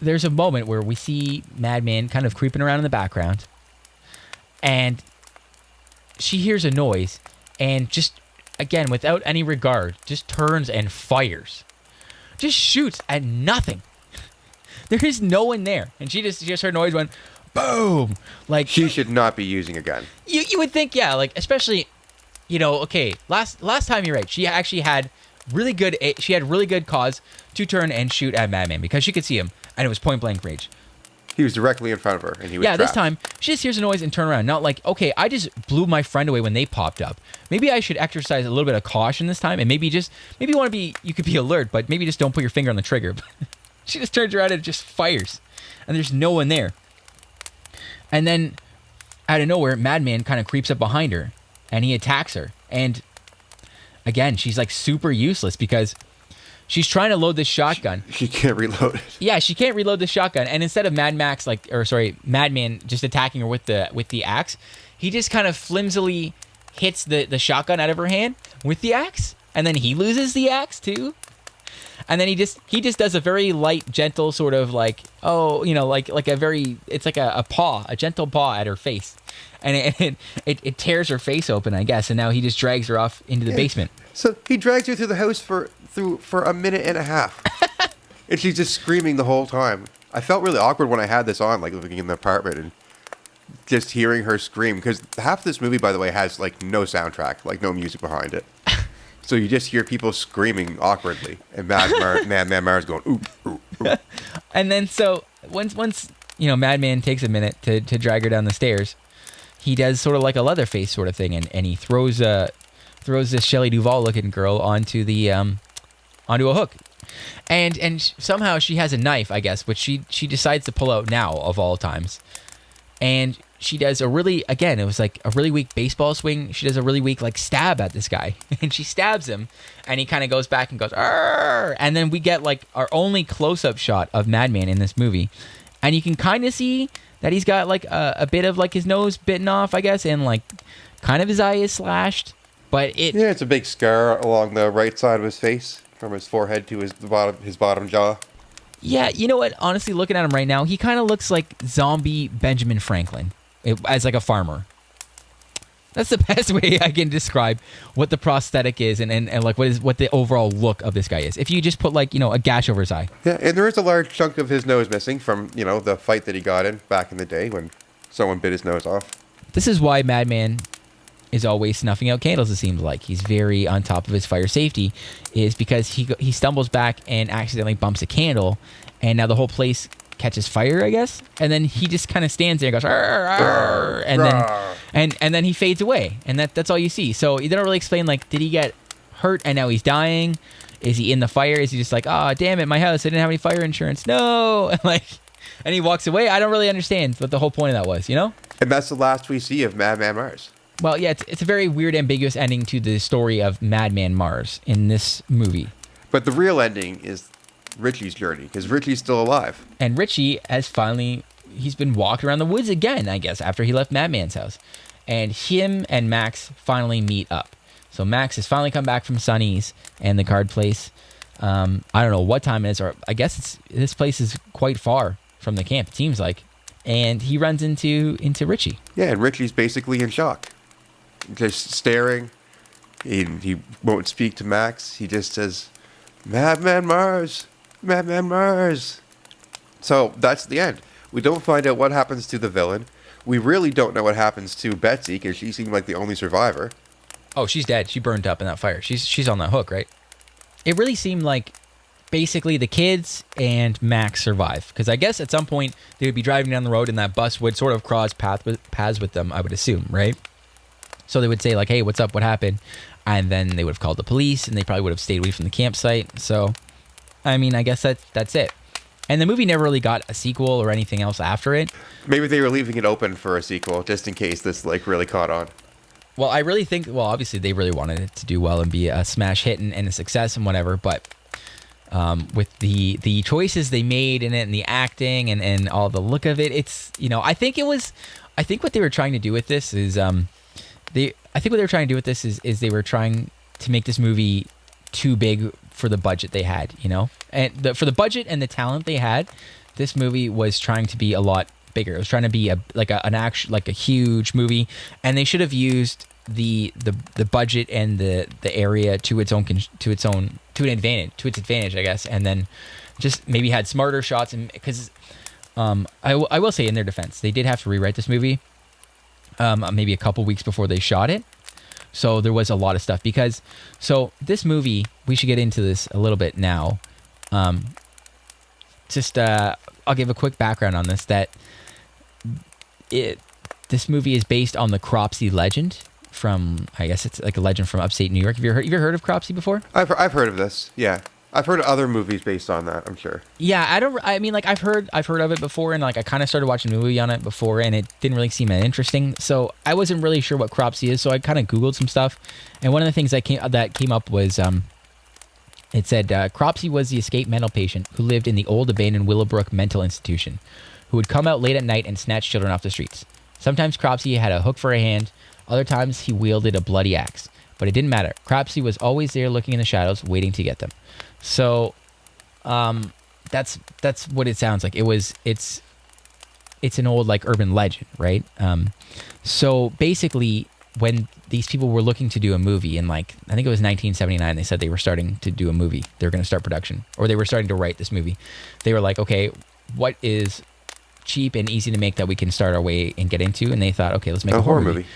there's a moment where we see Madman kind of creeping around in the background. And she hears a noise and just, again, without any regard, just turns and fires. Just shoots at nothing. There is no one there. And she just heard noise, went, boom. Like, She should not be using a gun. You would think, yeah, like, especially, you know, okay, last time you're right, she actually had really good cause to turn and shoot at Madman because she could see him and it was point blank range. He was directly in front of her, and he was Yeah, trapped. this time she just hears a noise and turn around. Not like, okay, I just blew my friend away when they popped up. Maybe I should exercise a little bit of caution this time, and maybe you want to be, you could be alert, but maybe just don't put your finger on the trigger. She just turns around and just fires, and there's no one there. And then, out of nowhere, Madman kind of creeps up behind her, and he attacks her. And again, she's like super useless because she's trying to load this shotgun. She can't reload it. Yeah, she can't reload the shotgun, and instead of Madman just attacking her with the axe, he just kind of flimsily hits the shotgun out of her hand with the axe, and then he loses the axe too. And then he just does a very light, gentle sort of like, it's like a gentle paw at her face, and it tears her face open, I guess. And now he just drags her off into the basement. So he drags her through the house for a minute and a half, and she's just screaming the whole time. I felt really awkward when I had this on, like living in the apartment and just hearing her scream, because half this movie, by the way, has like no soundtrack, like no music behind it. So you just hear people screaming awkwardly, and Madman Mars going, ooh, ooh, ooh. And then so once Madman takes a minute to drag her down the stairs, he does sort of like a Leatherface sort of thing, and he throws this Shelley Duvall looking girl onto a hook, and somehow she has a knife, I guess, which she decides to pull out now of all times, and she does it was like a really weak baseball swing. She does a really weak like stab at this guy, and she stabs him, and he kind of goes back and goes, "Arr!" And then we get like our only close-up shot of Madman in this movie, and you can kind of see that he's got like a bit of like his nose bitten off, I guess, and like kind of his eye is slashed, but it's a big scar along the right side of his face, from his forehead to his bottom jaw. Yeah, you know what? Honestly, looking at him right now, he kind of looks like zombie Benjamin Franklin as like a farmer. That's the best way I can describe what the prosthetic is and like what the overall look of this guy is. If you just put like, a gash over his eye. Yeah, and there is a large chunk of his nose missing from, the fight that he got in back in the day when someone bit his nose off. This is why Madman is always snuffing out candles, it seems like. He's very on top of his fire safety, is because he stumbles back and accidentally bumps a candle, and now the whole place catches fire, I guess. And then he just kind of stands there and goes, "Arr, arr," and then he fades away, and that's all you see. So you don't really explain, like, did he get hurt and now he's dying? Is he in the fire? Is he just like, oh, damn it, my house, I didn't have any fire insurance, no? And he walks away. I don't really understand what the whole point of that was, And that's the last we see of Madman Mars. Well, yeah, it's a very weird, ambiguous ending to the story of Madman Mars in this movie. But the real ending is Richie's journey, because Richie's still alive. And Richie he's been walking around the woods again, I guess, after he left Madman's house. And him and Max finally meet up. So Max has finally come back from Sonny's and the card place. I don't know what time it is, or I guess this place is quite far from the camp, it seems like. And he runs into Richie. Yeah, and Richie's basically in shock. Just staring. He won't speak to Max. He just says, Madman Mars, Madman Mars. So that's the end. We don't find out what happens to the villain. We really don't know what happens to Betsy, because she seemed like the only survivor. Oh, she's dead. She burned up in that fire. She's on that hook, right? It really seemed like basically the kids and Max survive. Because I guess at some point they would be driving down the road and that bus would sort of cross paths with them, I would assume, right? So they would say like, hey, what's up? What happened? And then they would have called the police and they probably would have stayed away from the campsite. So, I mean, I guess that's it. And the movie never really got a sequel or anything else after it. Maybe they were leaving it open for a sequel just in case this like really caught on. Well, I really think, obviously they really wanted it to do well and be a smash hit and a success and whatever, but with the choices they made in it and the acting and all the look of it, it's, I think what they were trying to do with this is, they were trying to make this movie too big for the budget they had, and for the budget and the talent they had, this movie was trying to be a lot bigger. It was trying to be a huge movie, and they should have used the budget and the area to its advantage, I guess, and then just maybe had smarter shots. And because I will say, in their defense, they did have to rewrite this movie maybe a couple weeks before they shot it. So there was a lot of stuff so this movie, we should get into this a little bit now. I'll give a quick background on this, that this movie is based on the Cropsey legend from, I guess it's like a legend from upstate New York. Have you ever heard of Cropsey before? I've heard of this. Yeah. I've heard of other movies based on that, I'm sure. Yeah, I've heard of it before, and like I kind of started watching a movie on it before, and it didn't really seem that interesting. So I wasn't really sure what Cropsey is, so I kind of Googled some stuff, and one of the things that came up was it said Cropsey was the escaped mental patient who lived in the old abandoned Willowbrook mental institution, who would come out late at night and snatch children off the streets. Sometimes Cropsey had a hook for a hand, other times he wielded a bloody axe, but it didn't matter. Cropsey was always there, looking in the shadows, waiting to get them. So, that's what it sounds like. It's an old like urban legend, right? So basically, when these people were looking to do a movie in I think it was 1979, they said they were starting to do a movie. They were going to start production, or they were starting to write this movie. They were like, okay, what is cheap and easy to make that we can start our way and get into? And they thought, okay, let's make a horror movie.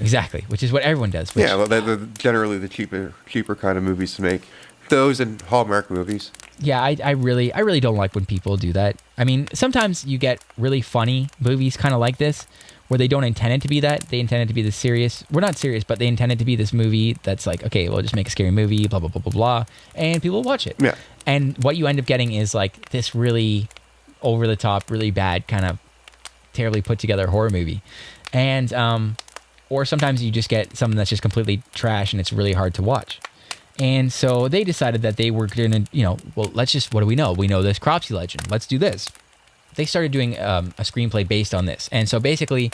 Exactly, which is what everyone does. Yeah, well, they're generally the cheaper kind of movies to make. Those and Hallmark movies. Yeah, I really don't like when people do that. I mean, sometimes you get really funny movies kind of like this, where they don't intend it to be that. They intend it to be this serious. We're not serious, but they intend it to be this movie that's like, okay, we'll just make a scary movie, blah, blah, blah, blah, blah, and people watch it. Yeah. And what you end up getting is like this really over-the-top, really bad, kind of terribly put-together horror movie. And, or sometimes you just get something that's just completely trash and it's really hard to watch. And so they decided that they were going to, what do we know? We know this Cropsey legend. Let's do this. They started doing a screenplay based on this. And so basically,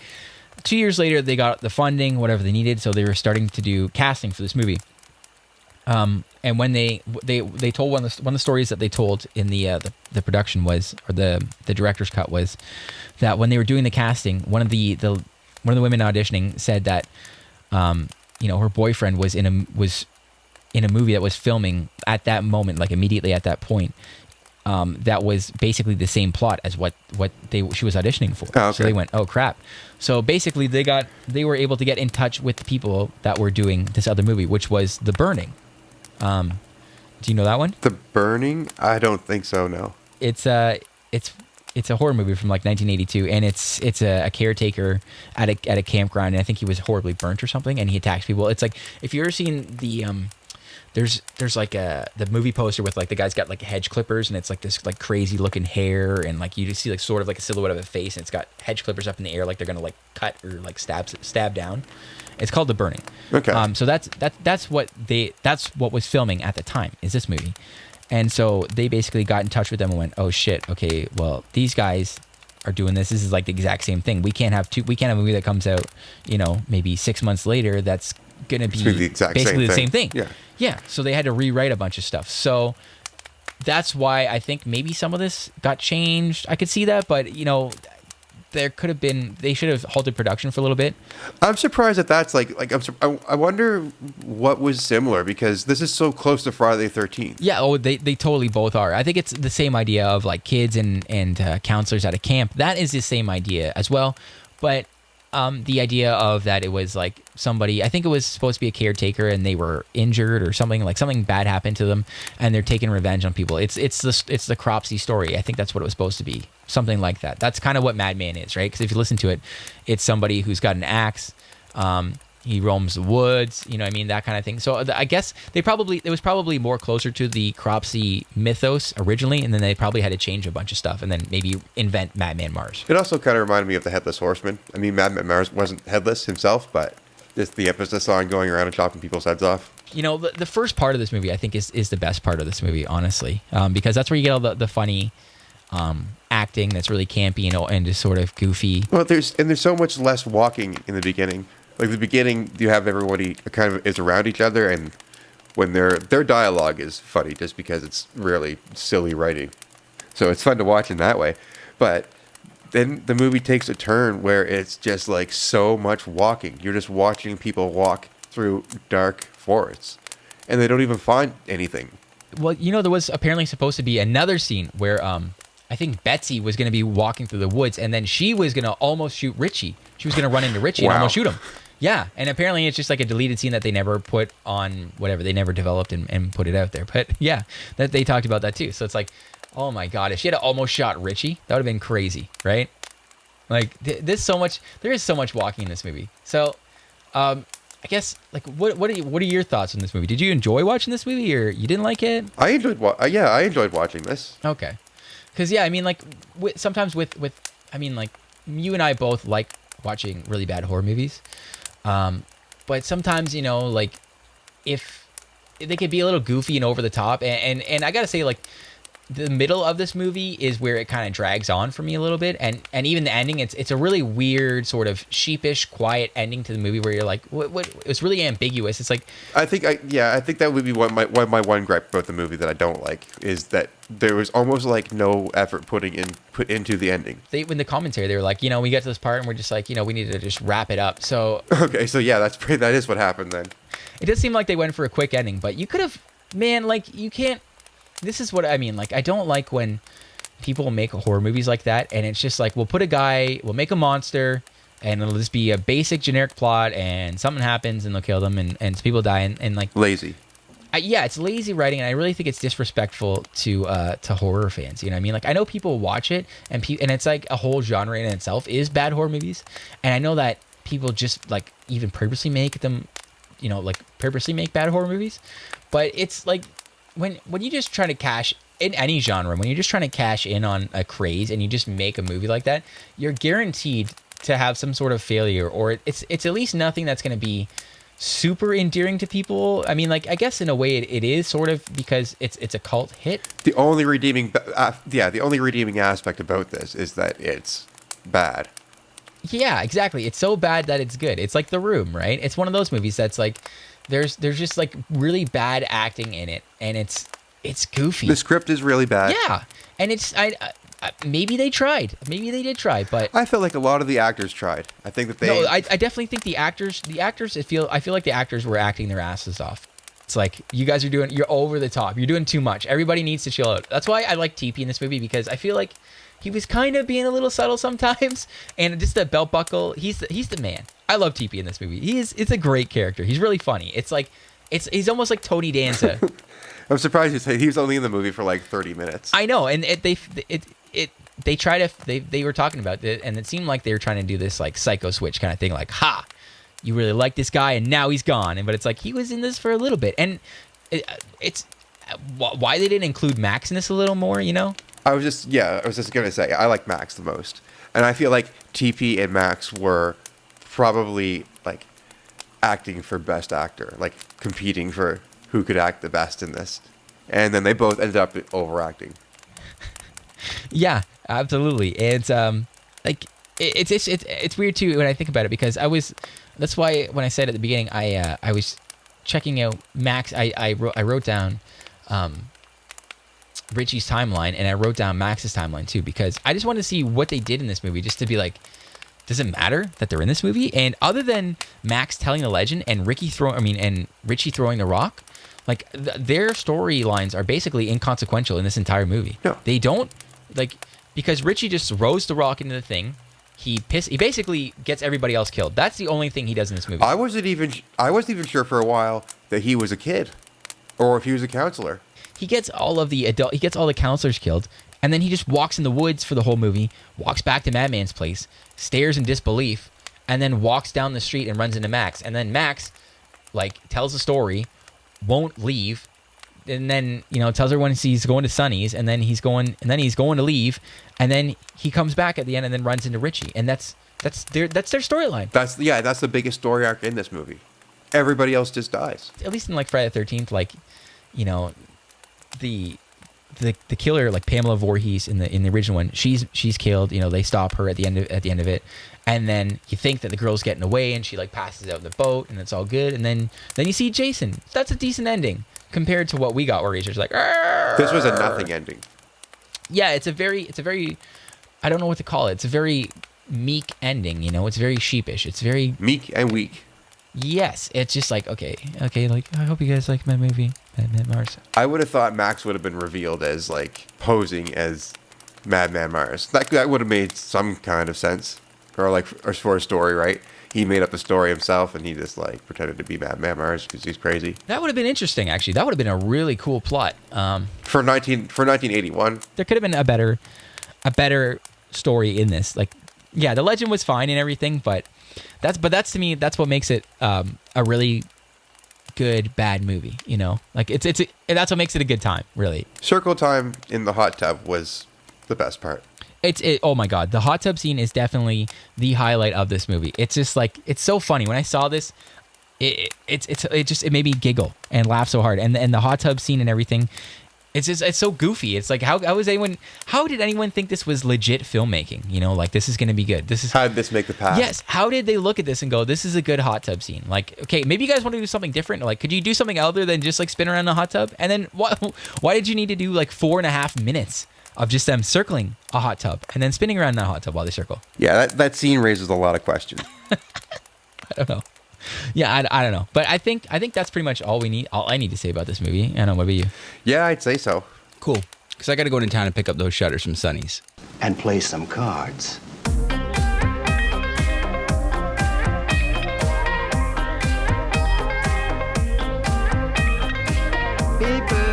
2 years later, they got the funding, whatever they needed. So they were starting to do casting for this movie. And when they told one of the stories that they told in the production was, or the director's cut was, that when they were doing the casting, one of the women auditioning said that, her boyfriend was in a movie that was filming at that moment, like immediately at that point, that was basically the same plot as what she was auditioning for. Oh, okay. So they went, oh crap. So basically they were able to get in touch with the people that were doing this other movie, which was The Burning. Do you know that one? The Burning? I don't think so, no. It's a horror movie from like 1982, and it's a caretaker at a campground, and I think he was horribly burnt or something, and he attacks people. It's like, if you've ever seen the there's like the movie poster with like the guy's got like hedge clippers, and it's like this like crazy looking hair, and like you just see like sort of like a silhouette of a face, and it's got hedge clippers up in the air like they're gonna like cut or like stab down. It's called The Burning. Okay. So that's what was filming at the time, is this movie. And so they basically got in touch with them and went, oh shit, okay, well, these guys are doing this. This is like the exact same thing. We can't have a movie that comes out, maybe 6 months later that's going to be basically the same thing. Yeah. Yeah. So they had to rewrite a bunch of stuff. So that's why I think maybe some of this got changed. I could see that, but they should have halted production for a little bit. I'm surprised that that's I wonder what was similar, because this is so close to Friday the 13th. Yeah, they totally both are. I think it's the same idea of like kids and counselors at a camp. That is the same idea as well. But the idea of that it was like somebody, I think it was supposed to be a caretaker and they were injured or something, like something bad happened to them and they're taking revenge on people. It's the Cropsey story. I think that's what it was supposed to be. Something like that. That's kind of what Madman is, right? Because if you listen to it, it's somebody who's got an axe. He roams the woods, you know what I mean? That kind of thing. So I guess it was probably more closer to the Cropsey mythos originally, and then they probably had to change a bunch of stuff and then maybe invent Madman Mars. It also kind of reminded me of the Headless Horseman. I mean, Madman Mars wasn't headless himself, but just the emphasis on going around and chopping people's heads off. You know, the first part of this movie, I think, is the best part of this movie, honestly, because that's where you get all the funny acting that's really campy, you know, and just sort of goofy. Well, there's so much less walking in the beginning. Like the beginning, you have everybody kind of is around each other, and when their dialogue is funny, just because it's really silly writing, so it's fun to watch in that way. But then the movie takes a turn where it's just like so much walking. You're just watching people walk through dark forests, and they don't even find anything. Well, you know, there was apparently supposed to be another scene where I think Betsy was going to be walking through the woods, and then she was going to almost shoot Richie. She was going to run into Richie and almost shoot him. Yeah, and apparently it's just like a deleted scene that they never put on whatever. They never developed and put it out there. But yeah, that they talked about that too. So it's like, oh my God, if she had almost shot Richie, that would have been crazy, right? Like there is so much walking in this movie. So I guess like what are your thoughts on this movie? Did you enjoy watching this movie or you didn't like it? I enjoyed watching this. Okay, because yeah, I mean like sometimes with I mean like you and I both like watching really bad horror movies. But sometimes, you know, like if they could be a little goofy and over the top, and I gotta say, like the middle of this movie is where it kind of drags on for me a little bit, and even the ending, it's a really weird sort of sheepish, quiet ending to the movie where you're like, what? It's really ambiguous. It's like I think that would be my one gripe about the movie that I don't like is that there was almost like no effort put into the ending. In the commentary, they were like, you know, we get to this part and we're just like, you know, we need to just wrap it up. So okay, so yeah, that is what happened then. It does seem like they went for a quick ending, but you could have, man, like you can't. This is what I mean. Like, I don't like when people make horror movies like that, and it's just like, we'll make a monster, and it'll just be a basic generic plot, and something happens, and they'll kill them, and people die, and like lazy. Yeah, it's lazy writing, and I really think it's disrespectful to horror fans. You know what I mean? Like, I know people watch it, and it's like a whole genre in itself is bad horror movies, and I know that people just like even purposely make them, you know, like purposely make bad horror movies, but it's like. When you just try to cash in any genre, when you're just trying to cash in on a craze and you just make a movie like that, you're guaranteed to have some sort of failure, or it's at least nothing that's going to be super endearing to people. I mean, like I guess in a way it is sort of because it's a cult hit. The only redeeming aspect about this is that it's bad. Yeah, exactly. It's so bad that it's good. It's like The Room, right? It's one of those movies that's like. There's just like really bad acting in it, and it's goofy. The script is really bad. Yeah, and it's maybe they tried, maybe they did try, but I feel like a lot of the actors tried. I think that they. No, I definitely think the actors. I feel like the actors were acting their asses off. It's like you're over the top. You're doing too much. Everybody needs to chill out. That's why I like TP in this movie because I feel like he was kind of being a little subtle sometimes, and just the belt buckle. He's the man. I love TP in this movie. It's a great character. He's really funny. It's like he's almost like Tony Danza. I'm surprised you say he was only in the movie for like 30 minutes. I know, and they were talking about it, and it seemed like they were trying to do this like psycho switch kind of thing, like you really like this guy, and now he's gone. But it's like he was in this for a little bit, and it's why they didn't include Max in this a little more, you know? I was just gonna say I like Max the most, and I feel like TP and Max were probably like acting for best actor, like competing for who could act the best in this, and then they both ended up overacting. Yeah, absolutely. It's like it's weird too when I think about it because that's why when I said at the beginning I was checking out Max. I wrote down Richie's timeline and I wrote down Max's timeline too because I just wanted to see what they did in this movie just to be like. Does it matter that they're in this movie? And other than Max telling the legend and Richie throwing the rock, like their storylines are basically inconsequential in this entire movie. No. They don't like because Richie just throws the rock into the thing, He basically gets everybody else killed. That's the only thing he does in this movie. I wasn't even sure for a while that he was a kid, or if he was a counselor. He gets all the counselors killed, and then he just walks in the woods for the whole movie, walks back to Madman's place, stares in disbelief, and then walks down the street and runs into Max. And then Max, like, tells the story, won't leave, and then, you know, tells everyone he's going to Sonny's, and then he's going to leave, and then he comes back at the end and then runs into Richie, and that's their storyline. That's the biggest story arc in this movie. Everybody else just dies. At least in like Friday the 13th, like, you know, the killer, like Pamela Voorhees in the original one, she's killed. You know, they stop her at the end of it, and then you think that the girl's getting away, and she like passes out in the boat, and it's all good, and then you see Jason. That's a decent ending compared to what we got, where he's just like, "Arr!" This was a nothing ending. Yeah, it's a very I don't know what to call it. It's a very meek ending. You know, it's very sheepish. It's very meek and weak. Yes, it's just like okay. Like, I hope you guys like my movie, Madman Mars. I would have thought Max would have been revealed as like posing as Madman Mars. That would have made some kind of sense, or for a story, right? He made up the story himself, and he just like pretended to be Madman Mars because he's crazy. That would have been interesting, actually. That would have been a really cool plot. For 1981, there could have been a better story in this. Like, yeah, the legend was fine and everything, but that's to me, that's what makes it a really good bad movie. You know, like that's what makes it a good time, really. Circle time in the hot tub was the best part. Oh my god, the hot tub scene is definitely the highlight of this movie. It's just like, it's so funny. When I saw this, it made me giggle and laugh so hard. And the hot tub scene and everything, it's so goofy. It's like, how did anyone think this was legit filmmaking? You know, like, this is going to be good. How did this make the pass? Yes. How did they look at this and go, this is a good hot tub scene? Like, okay, maybe you guys want to do something different. Like, could you do something other than just like spin around in a hot tub? And then why did you need to do like 4.5 minutes of just them circling a hot tub and then spinning around in that hot tub while they circle? Yeah, that scene raises a lot of questions. I don't know. Yeah, I don't know. But I think that's pretty much all I need to say about this movie. I don't know, what about you? Yeah, I'd say so. Cool. Because I got to go into town and pick up those shutters from Sonny's. And play some cards. Beeper,